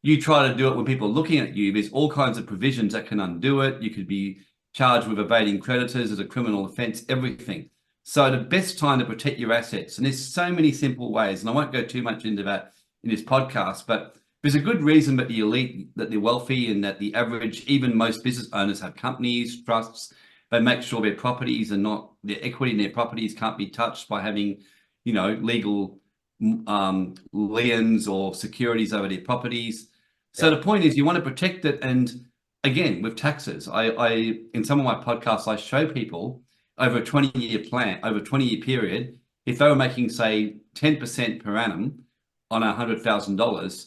you try to do it when people are looking at you, there's all kinds of provisions that can undo it. You could be charged with evading creditors as a criminal offense, everything. So the best time to protect your assets, and there's so many simple ways, and I won't go too much into that in this podcast, but there's a good reason that the elite, that the wealthy, and that the average, even most business owners have companies, trusts. They make sure their properties are not, their equity in their properties can't be touched by having, legal liens or securities over their properties. So yeah. the point is, you want to protect it. And again, with taxes, I in some of my podcasts, I show people over a 20-year plan, over a 20-year period, if they were making, say, 10% per annum on $100,000,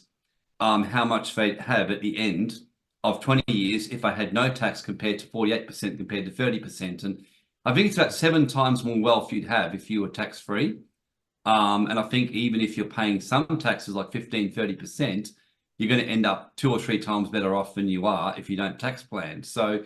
how much they'd have at the end of 20 years if I had no tax compared to 48% compared to 30%. And I think it's about 7 times more wealth you'd have if you were tax free. And I think even if you're paying some taxes like 15, 30%, you're going to end up 2 or 3 times better off than you are if you don't tax plan. So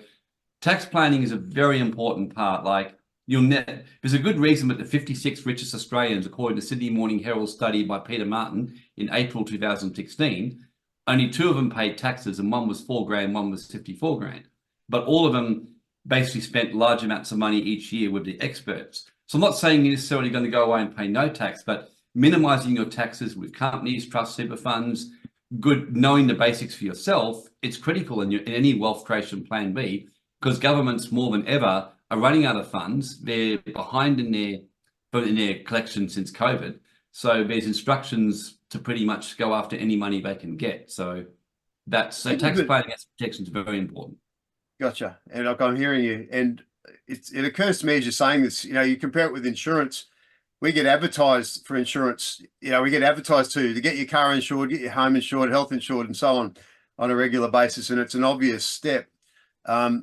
tax planning is a very important part. Like there's a good reason that the 56 richest Australians, according to Sydney Morning Herald study by Peter Martin in April 2016, only 2 of them paid taxes, and one was 4 grand, one was 54 grand. But all of them basically spent large amounts of money each year with the experts. So I'm not saying you're necessarily going to go away and pay no tax, but minimizing your taxes with companies, trust, super funds, good knowing the basics for yourself, it's critical in any wealth creation plan B, because governments more than ever are running out of funds. They're behind in their collection since COVID. So there's instructions to pretty much go after any money they can get. So tax planning and protection is very important. Gotcha. And like I'm hearing you, and it occurs to me as you're saying this, you compare it with insurance. We get advertised for insurance. We get advertised to get your car insured, get your home insured, health insured, and so on a regular basis. And it's an obvious step.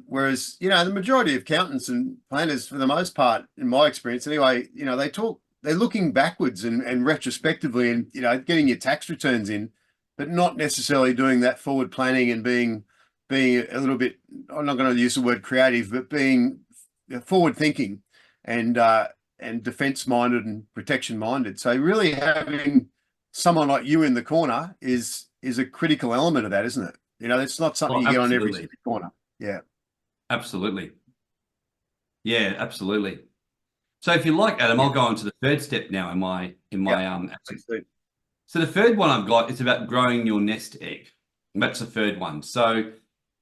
Whereas, the majority of accountants and planners, for the most part, in my experience anyway, they're looking backwards and retrospectively and, getting your tax returns in, but not necessarily doing that forward planning and being a little bit, I'm not going to use the word creative, but being forward thinking and defense minded and protection minded. So really having someone like you in the corner is a critical element of that, isn't it? It's not something Well, you get on every absolutely. corner. Yeah. Absolutely. Yeah, absolutely. So if you like, Adam, Yeah. I'll go on to the third step now in my Yeah. assets. So the third one I've got is about growing your nest egg. That's the third one. So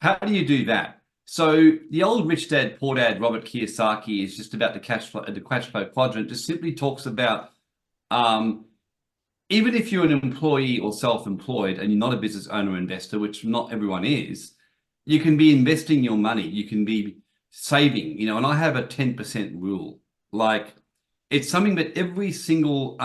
how do you do that? So the old Rich Dad Poor Dad Robert Kiyosaki is just about the cash flow quadrant. Just simply talks about um, even if you're an employee or self-employed and you're not a business owner or investor, which not everyone is, you can be investing your money. You can be saving, and I have a 10% rule. Like it's something that every single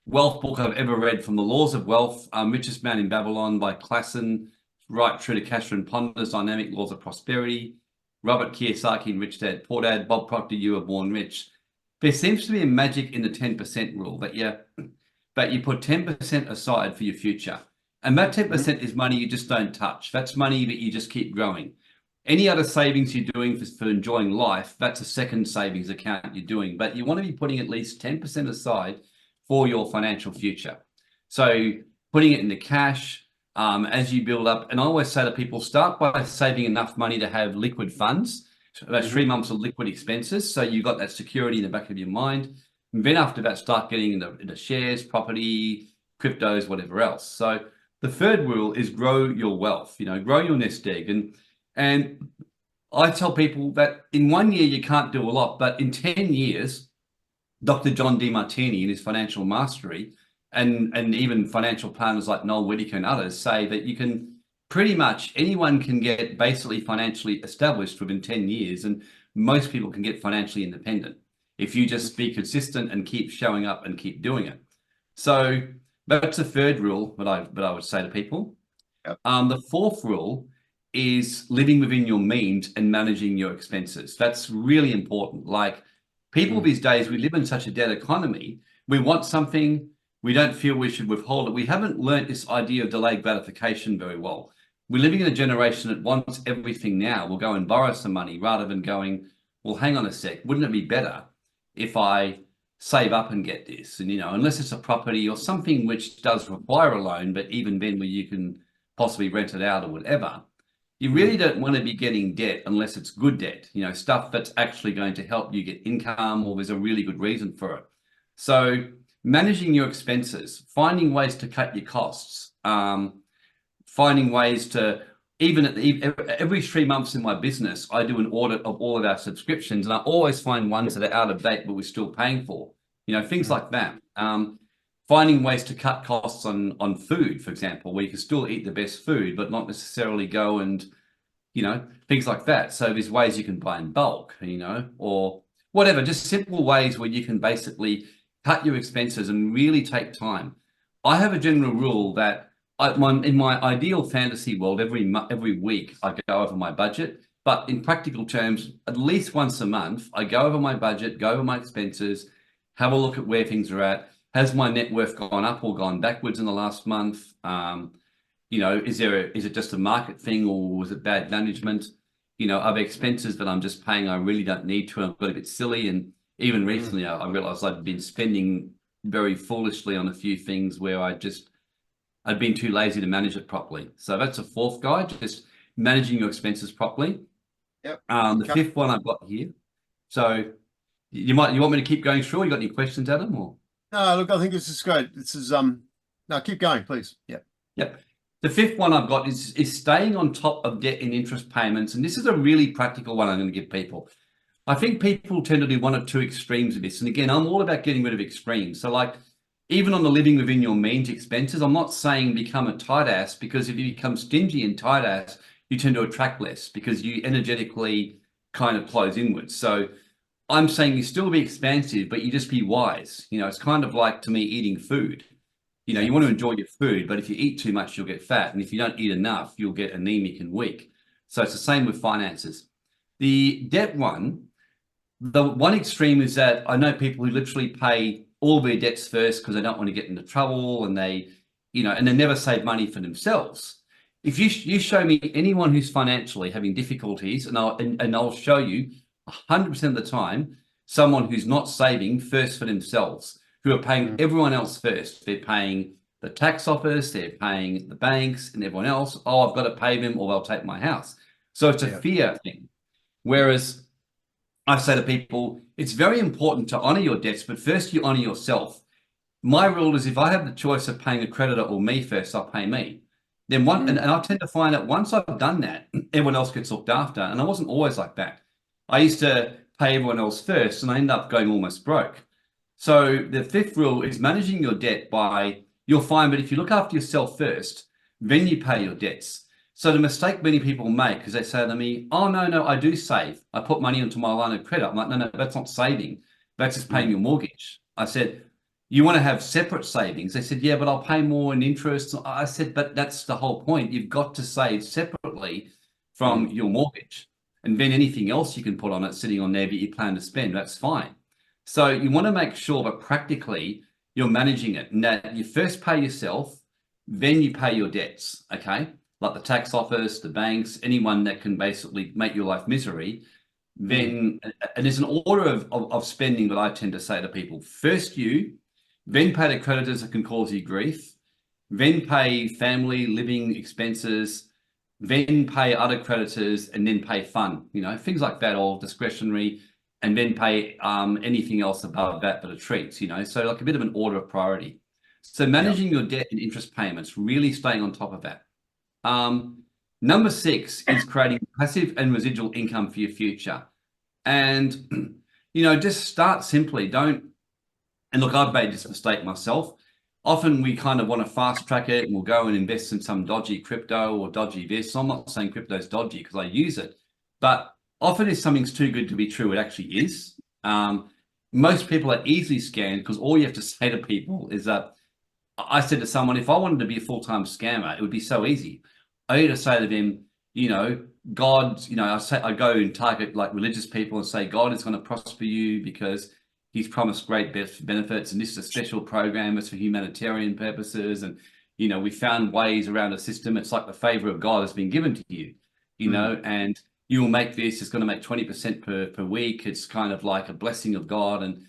wealth book I've ever read, from The Laws of Wealth, Richest Man in Babylon by Klassen, right through to Catherine Ponder's Dynamic Laws of Prosperity, Robert Kiyosaki and Rich Dad Poor Dad, Bob Proctor, You Were Born Rich. There seems to be a magic in the 10% rule that you put 10% aside for your future. And that Mhm. 10% is money you just don't touch. That's money that you just keep growing. Any other savings you're doing for enjoying life, that's a second savings account you're doing. But you want to be putting at least 10% aside for your financial future. So putting it into cash, as you build up. And I always say to people, start by saving enough money to have liquid funds. So that's 3 months of liquid expenses. So you've got that security in the back of your mind. And then after that, start getting into shares, property, cryptos, whatever else. So the third rule is grow your wealth, grow your nest egg. And I tell people that in 1 year, you can't do a lot, but in 10 years, Dr. John Demartini in his Financial Mastery and even financial planners like Noel Whittaker and others say that you can pretty much anyone can get basically financially established within 10 years, and most people can get financially independent if you just be consistent and keep showing up and keep doing it. So that's the third rule that I would say to people. Yep. The fourth rule is living within your means and managing your expenses. That's really important. Like people these days, we live in such a dead economy. We want something, we don't feel we should withhold it. We haven't learnt this idea of delayed gratification very well. We're living in a generation that wants everything now. We'll go and borrow some money rather than going, well, hang on a sec, wouldn't it be better if I save up and get this? And, unless it's a property or something which does require a loan, but even then where you can possibly rent it out or whatever, you really don't want to be getting debt unless it's good debt, stuff that's actually going to help you get income or there's a really good reason for it. So managing your expenses, finding ways to cut your costs, finding ways to, even every 3 months in my business, I do an audit of all of our subscriptions, and I always find ones that are out of date, but we're still paying for, things like that. Finding ways to cut costs on food, for example, where you can still eat the best food, but not necessarily go and, things like that. So there's ways you can buy in bulk, or whatever, just simple ways where you can basically cut your expenses and really take time. I have a general rule that in my ideal fantasy world, every week I go over my budget, but in practical terms, at least once a month, I go over my budget, go over my expenses, have a look at where things are at. Has my net worth gone up or gone backwards in the last month? Is it just a market thing, or was it bad management? Are there expenses that I'm just paying I really don't need to, and I've got a bit silly? And even recently, I realized I'd been spending very foolishly on a few things where I'd been too lazy to manage it properly. So that's a fourth guide, just managing your expenses properly. Yep. The fifth one I've got here. So you want me to keep going through? You got any questions, Adam? Or no, look, I think this is great. This is no, keep going, please. Yep. The fifth one I've got is staying on top of debt and interest payments. And this is a really practical one I'm going to give people. I think people tend to do one or two extremes of this. And again, I'm all about getting rid of extremes. So like even on the living within your means expenses, I'm not saying become a tight ass, because if you become stingy and tight ass, you tend to attract less because you energetically kind of close inwards. So I'm saying you still be expansive, but you just be wise. It's kind of like, to me, eating food. You want to enjoy your food, but if you eat too much, you'll get fat. And if you don't eat enough, you'll get anemic and weak. So it's the same with finances. The debt one, the one extreme is that I know people who literally pay all their debts first because they don't want to get into trouble, and they never save money for themselves. If you show me anyone who's financially having difficulties, and I'll show you 100% of the time, someone who's not saving first for themselves, who are paying everyone else first. They're paying the tax office, they're paying the banks and everyone else. Oh, I've got to pay them or they'll take my house. So it's a fear thing. Whereas I say to people, it's very important to honor your debts, but first you honor yourself. My rule is if I have the choice of paying a creditor or me first, I'll pay me. Then and I tend to find that once I've done that, everyone else gets looked after. And I wasn't always like that. I used to pay everyone else first, and I ended up going almost broke. So the fifth rule is managing your debt by, you'll find that if you look after yourself first, then you pay your debts. So the mistake many people make is they say to me, oh, no, I do save. I put money into my line of credit. I'm like, no, that's not saving. That's just paying your mortgage. I said, you want to have separate savings? They said, yeah, but I'll pay more in interest. I said, but that's the whole point. You've got to save separately from your mortgage. And then anything else you can put on it sitting on there that you plan to spend, that's fine. So you want to make sure that practically you're managing it, and that you first pay yourself, then you pay your debts, okay? Like the tax office, the banks, anyone that can basically make your life misery. Then, and there's an order of spending that I tend to say to people. First you, then pay the creditors that can cause you grief, then pay family living expenses, then pay other creditors, and then pay fun, things like that, all discretionary, and then pay anything else above that but a treat, so like a bit of an order of priority. So Yeah. managing your debt and interest payments, really staying on top of that. Number 6 is creating passive and residual income for your future. And, just start simply. And look, I've made this mistake myself. Often we kind of want to fast track it and we'll go and invest in some dodgy crypto or dodgy this. So I'm not saying crypto is dodgy because I use it, but often if something's too good to be true, it actually is. Most people are easily scammed because all you have to say to people is that I said to someone, if I wanted to be a full-time scammer, it would be so easy. I need to say to them, God, I go and target like religious people and say, God is going to prosper you because he's promised great benefits. And this is a special program. It's for humanitarian purposes. And, we found ways around the system. It's like the favor of God has been given to you, and you will make this. It's going to make 20% per week. It's kind of like a blessing of God. And,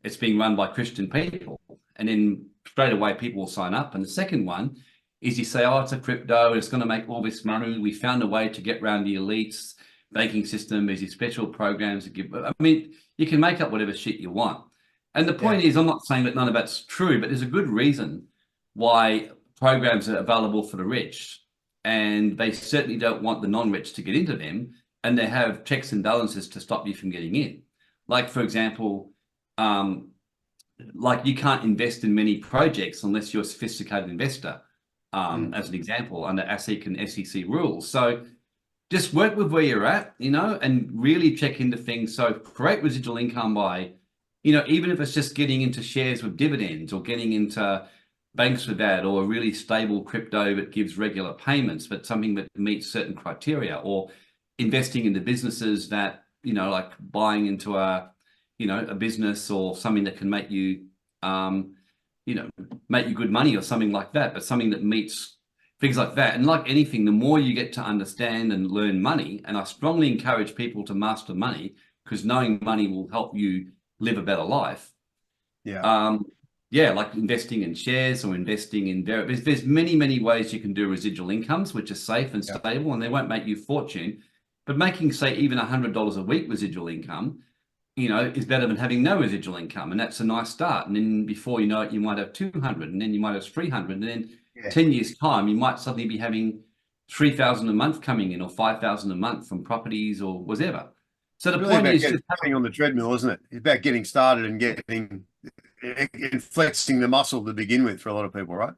it's being run by Christian people. And then straight away people will sign up. And the second one is you say, oh, it's a crypto, it's going to make all this money. We found a way to get around the elites banking system. There's these special programs that give, you can make up whatever shit you want. And the point is, I'm not saying that none of that's true, but there's a good reason why programs are available for the rich. And they certainly don't want the non-rich to get into them. And they have checks and balances to stop you from getting in. Like, for example, like you can't invest in many projects unless you're a sophisticated investor, as an example, under ASIC and SEC rules. So just work with where you're at, and really check into things. So create residual income by, even if it's just getting into shares with dividends or getting into banks with that, or a really stable crypto that gives regular payments, but something that meets certain criteria, or investing into businesses that, like buying into a business or something that can make you, make you good money or something like that, but something that meets things like that. And like anything, the more you get to understand and learn money, and I strongly encourage people to master money because knowing money will help you live a better life. Like investing in shares or investing in there's many ways you can do residual incomes, which are safe and stable, and they won't make you fortune, but making, say, even $100 a week residual income, is better than having no residual income. And that's a nice start. And then before you know it, you might have 200, and then you might have 300. And then 10 years time, you might suddenly be having 3,000 a month coming in, or 5,000 a month from properties or whatever. So the point is just getting on the treadmill, isn't it? It's about getting started and flexing the muscle to begin with for a lot of people, right?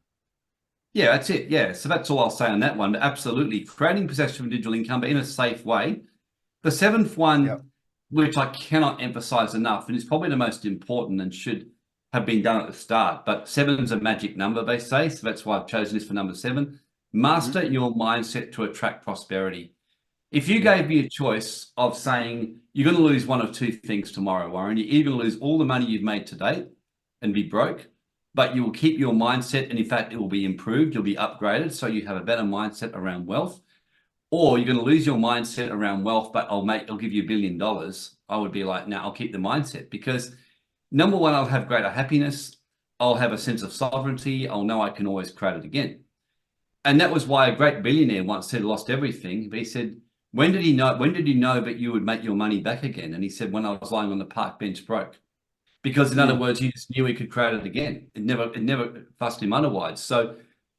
Yeah, that's it. Yeah. So that's all I'll say on that one. But absolutely creating possessive residual income, but in a safe way. The seventh one, which I cannot emphasize enough, and is probably the most important and should have been done at the start, but 7's a magic number, they say. So that's why I've chosen this for number 7. Master your mindset to attract prosperity. If you gave me a choice of saying you're going to lose one of two things tomorrow, Warren, you're either going to lose all the money you've made to date and be broke, but you will keep your mindset, and in fact, it will be improved, you'll be upgraded, so you have a better mindset around wealth, or you're going to lose your mindset around wealth, but I'll give you $1 billion. I would be like, no, I'll keep the mindset, because number one, I'll have greater happiness. I'll have a sense of sovereignty. I'll know I can always create it again. And that was why a great billionaire once said, lost everything. But he said, when did you know that you would make your money back again? And he said, when I was lying on the park bench broke. Because in other words, he just knew he could create it again. It never fussed him otherwise. So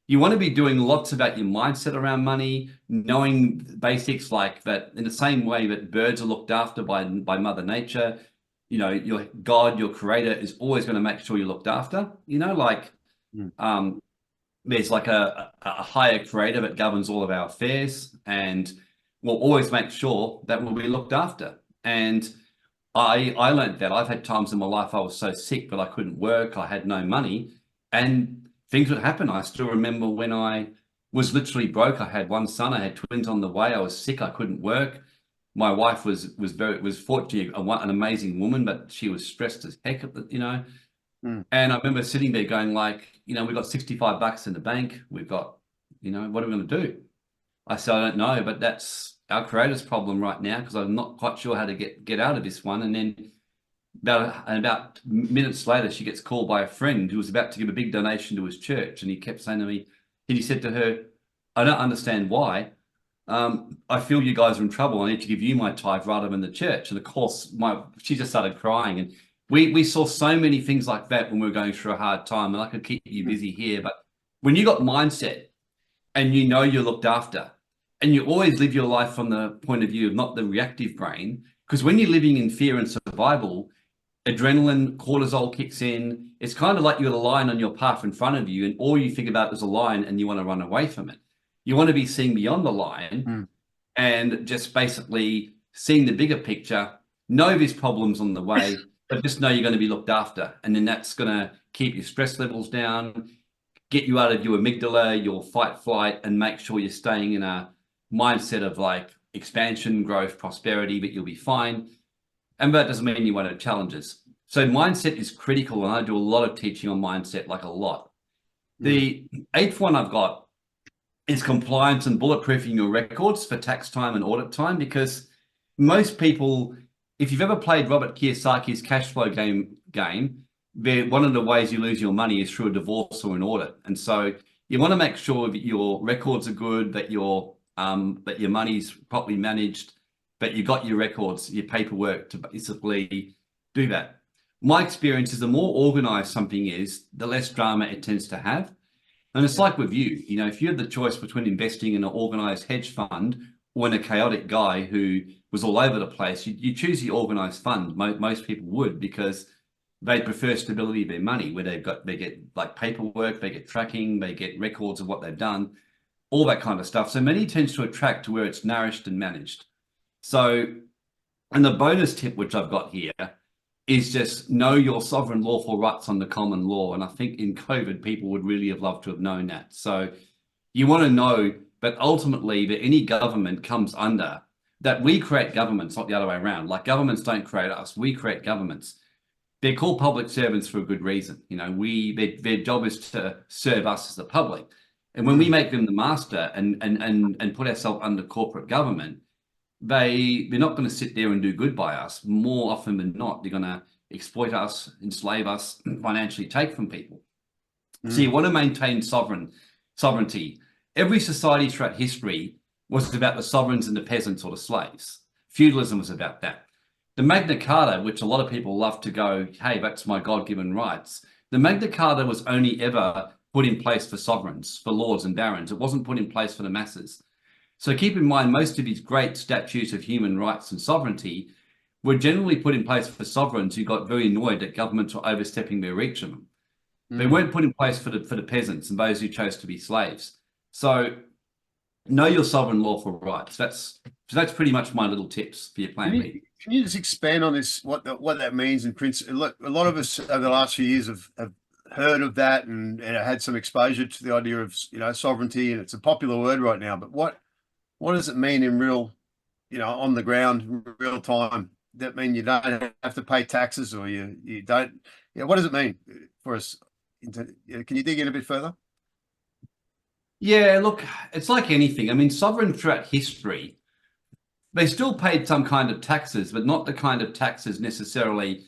you want to be doing lots about your mindset around money, knowing basics like that. In the same way that birds are looked after by Mother Nature, your God, your creator, is always going to make sure you're looked after. There's like a higher creator that governs all of our affairs, and will always make sure that we'll be looked after. And I learned that. I've had times in my life I was so sick that I couldn't work, I had no money, and things would happen. I still remember when I was literally broke. I had one son, I had twins on the way, I was sick, I couldn't work. My wife was fortunately an amazing woman, but she was stressed as heck, And I remember sitting there going like, we've got $65 in the bank. We've got, what are we going to do? I said, I don't know, but that's our creator's problem right now, because I'm not quite sure how to get out of this one. And then about minutes later, she gets called by a friend who was about to give a big donation to his church, and he kept saying to me, and he said to her, "I don't understand why. I feel you guys are in trouble. I need to give you my tithe rather than the church." And of course, she just started crying. And we saw so many things like that when we were going through a hard time. And I could keep you busy here, but when you got mindset and you know you're looked after, and you always live your life from the point of view of not the reactive brain, because when you're living in fear and survival, adrenaline, cortisol kicks in. It's kind of like you got a lion on your path in front of you, and all you think about is a lion and you want to run away from it. You want to be seeing beyond the lion and just basically seeing the bigger picture, know there's problems on the way, but just know you're going to be looked after. And then that's going to keep your stress levels down, get you out of your amygdala, your fight, flight, and make sure you're staying in a mindset of like expansion, growth, prosperity, but you'll be fine. And that doesn't mean you won't have challenges. So mindset is critical, and I do a lot of teaching on mindset, like a lot. The eighth one I've got is compliance and bulletproofing your records for tax time and audit time, because most people, if you've ever played Robert Kiyosaki's cash flow game, one of the ways you lose your money is through a divorce or an audit. And so you want to make sure that your records are good, that your money's properly managed, but you got your records, your paperwork to basically do that. My experience is the more organized something is, the less drama it tends to have. And it's like with you, if you had the choice between investing in an organized hedge fund or in a chaotic guy who was all over the place, you choose the organized fund. Most people would, because they prefer stability of their money, where they get like paperwork, they get tracking, they get records of what they've done, all that kind of stuff. So money tends to attract to where it's nourished and managed. So, and the bonus tip, which I've got here, is just know your sovereign lawful rights under common law. And I think in COVID, people would really have loved to have known that. So you want to know, but ultimately that any government comes under, that we create governments, not the other way around. Like governments don't create us, we create governments. They're called public servants for a good reason. Their job is to serve us as the public. And when we make them the master and put ourselves under corporate government, they're not going to sit there and do good by us. More often than not, they're going to exploit us, enslave us, financially take from people. So you want to maintain sovereignty. Every society throughout history was about the sovereigns and the peasants or the slaves. Feudalism was about that. The Magna Carta, which a lot of people love to go, hey, that's my God-given rights. The Magna Carta was only ever put in place for sovereigns, for lords and barons. It wasn't put in place for the masses. So keep in mind, most of these great statutes of human rights and sovereignty were generally put in place for sovereigns who got very annoyed that governments were overstepping their reach of them. They weren't put in place for the peasants and those who chose to be slaves. So know your sovereign lawful rights. That's pretty much my little tips for your plan B. Can you just expand on this, what that means in principle? Look, a lot of us over the last few years have heard of that and had some exposure to the idea of sovereignty, and it's a popular word right now. But what does it mean in real, on the ground, real time? That mean you don't have to pay taxes, or you don't? What does it mean for us? Can you dig in a bit further? Yeah, look, it's like anything. I mean, sovereigns throughout history, they still paid some kind of taxes, but not the kind of taxes necessarily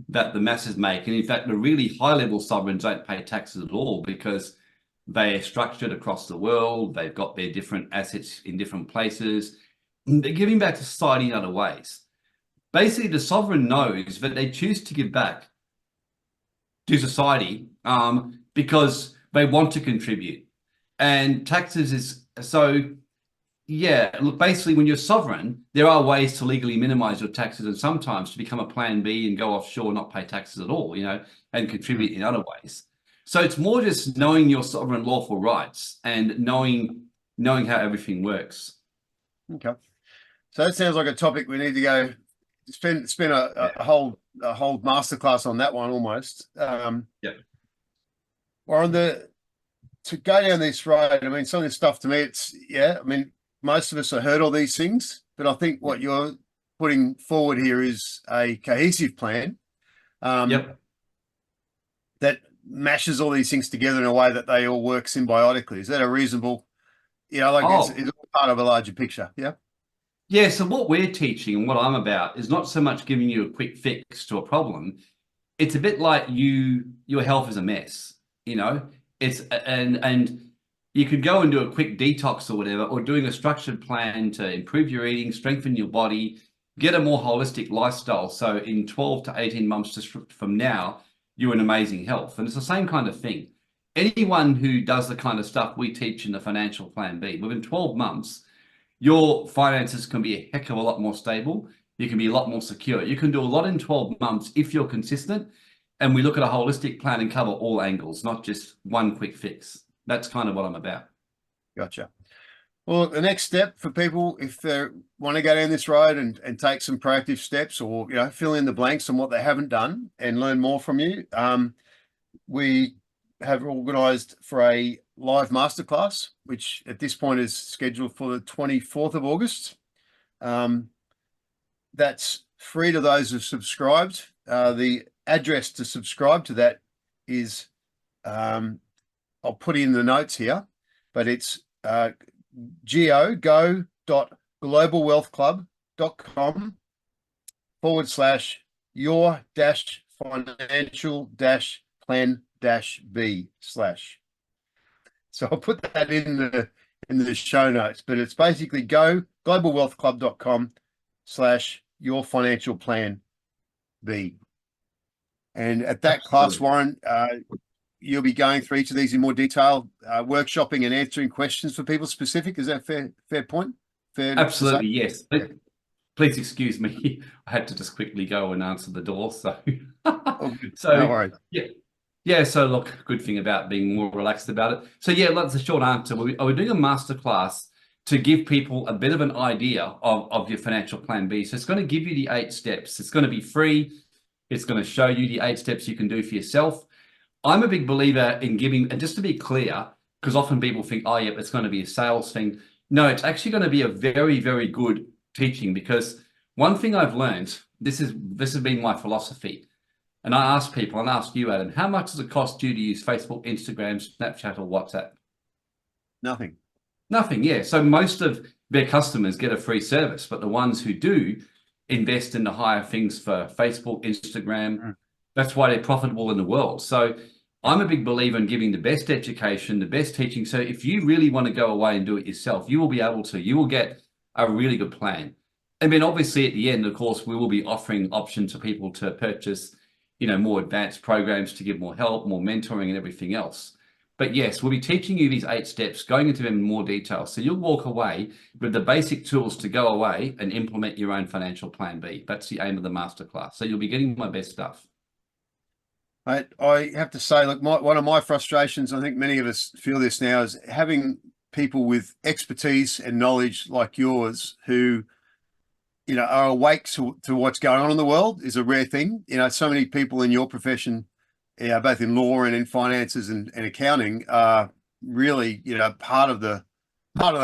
that the masses make. And in fact, the really high-level sovereigns don't pay taxes at all, because they're structured across the world. They've got their different assets in different places. They're giving back to society in other ways. Basically, the sovereign knows that they choose to give back to society because they want to contribute. And taxes is so, yeah, look, basically when you're sovereign, there are ways to legally minimize your taxes, and sometimes to become a plan B and go offshore, not pay taxes at all, and contribute in other ways. So it's more just knowing your sovereign lawful rights and knowing how everything works. Okay. So that sounds like a topic we need to go spend a whole masterclass on that one almost. Yeah. Or to go down this road, I mean, some of this stuff to me, I mean, most of us have heard all these things, but I think what you're putting forward here is a cohesive plan that mashes all these things together in a way that they all work symbiotically. Is that a reasonable, it's all part of a larger picture? Yeah. Yeah, so what we're teaching and what I'm about is not so much giving you a quick fix to a problem. It's a bit like your health is a mess, you know? It's and you could go and do a quick detox or whatever, or doing a structured plan to improve your eating, strengthen your body, get a more holistic lifestyle. So in 12 to 18 months just from now, you're in amazing health. And it's the same kind of thing. Anyone who does the kind of stuff we teach in the financial plan B, within 12 months, your finances can be a heck of a lot more stable. You can be a lot more secure. You can do a lot in 12 months if you're consistent. And we look at a holistic plan and cover all angles, not just one quick fix. That's kind of what I'm about. Gotcha. Well, the next step for people, if they want to go down this road and take some proactive steps, or fill in the blanks on what they haven't done and learn more from you, we have organised for a live masterclass, which at this point is scheduled for the 24th of August. That's free to those who've subscribed. The address to subscribe to that is, I'll put in the notes here, but it's go.globalwealthclub.com/your financial plan B/. So I'll put that in the show notes, but it's basically go globalwealthclub.com/your financial plan B. And at that class, Warren, you'll be going through each of these in more detail, workshopping and answering questions for people specific. Is that fair point? Fair Absolutely, yes. But please excuse me. I had to just quickly go and answer the door. So, no worries. Yeah. Yeah, so look, good thing about being more relaxed about it. So yeah, that's a short answer. We're doing a masterclass to give people a bit of an idea of your financial plan B. So it's going to give you the 8 steps. It's going to be free. It's going to show you the 8 steps you can do for yourself. I'm a big believer in giving, and just to be clear, because often people think, oh yeah, it's going to be a sales thing. No, it's actually going to be a very, very good teaching, because one thing I've learned, this has been my philosophy. And I ask people, and I ask you, Adam, how much does it cost you to use Facebook, Instagram, Snapchat, or WhatsApp? Nothing. Nothing, yeah. So most of their customers get a free service, but the ones who do invest in the higher things for Facebook, Instagram, that's why they're profitable in the world. So I'm a big believer in giving the best education, the best teaching. So if you really want to go away and do it yourself, you will be able to. You will get a really good plan. And then obviously at the end, of course, we will be offering options for people to purchase more advanced programs to give more help, more mentoring and everything else. But yes, we'll be teaching you these 8 steps, going into them in more detail. So you'll walk away with the basic tools to go away and implement your own financial plan B. That's the aim of the masterclass. So you'll be getting my best stuff. I have to say, look, one of my frustrations, I think many of us feel this now, is having people with expertise and knowledge like yours who are awake to what's going on in the world is a rare thing. So many people in your profession, both in law and in finances and accounting, are really, part of the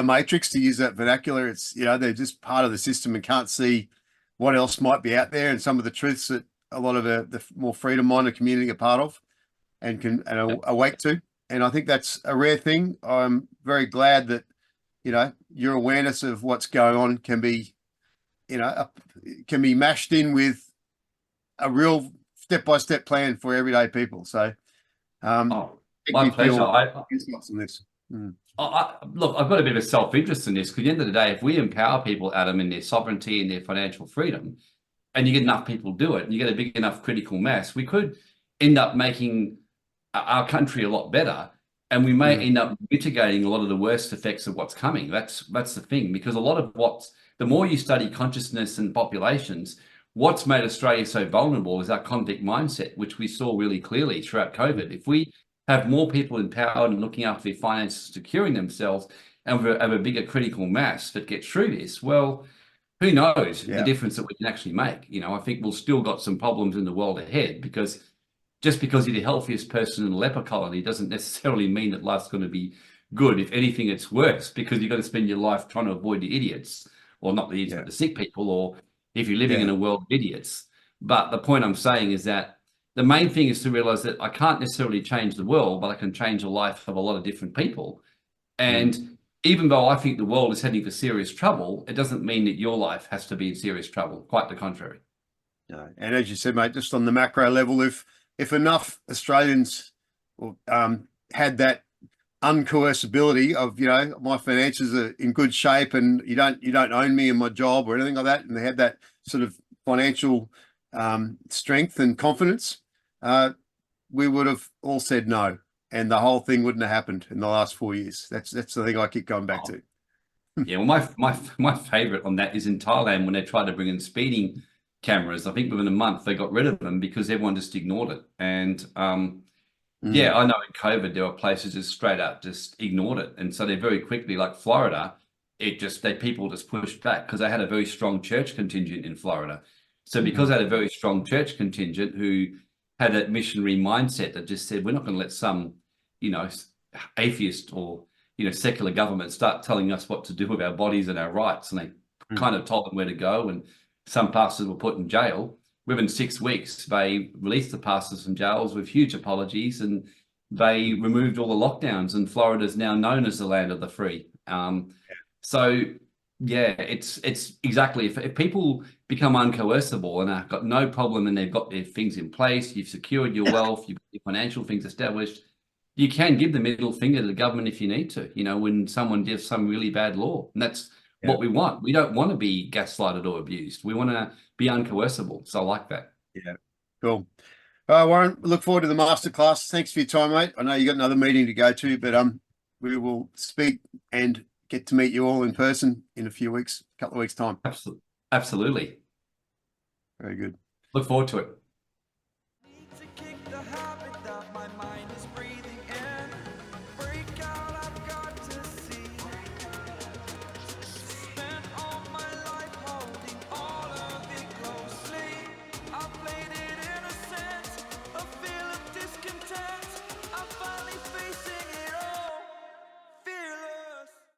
matrix, to use that vernacular. It's, they're just part of the system and can't see what else might be out there, and some of the truths that a lot of the more freedom-minded community are part of and awake to. And I think that's a rare thing. I'm very glad that, your awareness of what's going on can be mashed in with a real step-by-step plan for everyday people. So, my pleasure. Look, I've got a bit of self-interest in this, because at the end of the day, if we empower people, Adam, in their sovereignty and their financial freedom, and you get enough people do it, and you get a big enough critical mass, we could end up making our country a lot better. And we may end up mitigating a lot of the worst effects of what's coming. That's the thing, because a lot of the more you study consciousness and populations, what's made Australia so vulnerable is our convict mindset, which we saw really clearly throughout COVID. If we have more people empowered and looking after their finances, securing themselves, and we have a bigger critical mass that gets through this, well, who knows the difference that we can actually make? I think we've still got some problems in the world ahead, because just because you're the healthiest person in a leper colony doesn't necessarily mean that life's going to be good. If anything, it's worse, because you've got to spend your life trying to avoid the idiots, or not the idiots, but the sick people, or if you're living in a world of idiots. But the point I'm saying is that the main thing is to realize that I can't necessarily change the world, but I can change the life of a lot of different people. And even though I think the world is heading for serious trouble, it doesn't mean that your life has to be in serious trouble. Quite the contrary. No. And as you said, mate, just on the macro level, if enough Australians had that uncoercibility of, my finances are in good shape and you don't own me in my job or anything like that, and they had that sort of financial strength and confidence, we would have all said no, and the whole thing wouldn't have happened in the last 4 years. That's the thing I keep going back to. Yeah, well, my favorite on that is in Thailand when they tried to bring in speeding cameras. I think within a month they got rid of them because everyone just ignored it. And yeah, I know in COVID there were places just straight up just ignored it, and so they very quickly, like Florida, people just pushed back because they had a very strong church contingent in Florida. So because they had a very strong church contingent who had that missionary mindset that just said, we're not going to let some, atheist or secular government start telling us what to do with our bodies and our rights, and they kind of told them where to go, and some pastors were put in jail. Within 6 weeks, they released the pastors from jails with huge apologies, and they removed all the lockdowns, and Florida is now known as the land of the free. So yeah, it's exactly, if people become uncoercible and have got no problem and they've got their things in place, you've secured your wealth, you've got your financial things established, you can give the middle finger to the government if you need to, when someone does some really bad law. And that's what we want. We don't want to be gaslighted or abused. We want to be uncoercible. So I like that. Yeah, cool. Warren, look forward to the masterclass. Thanks for your time, mate. I know you got another meeting to go to, but we will speak and get to meet you all in person in a couple of weeks' time. Absolutely. Very good. Look forward to it.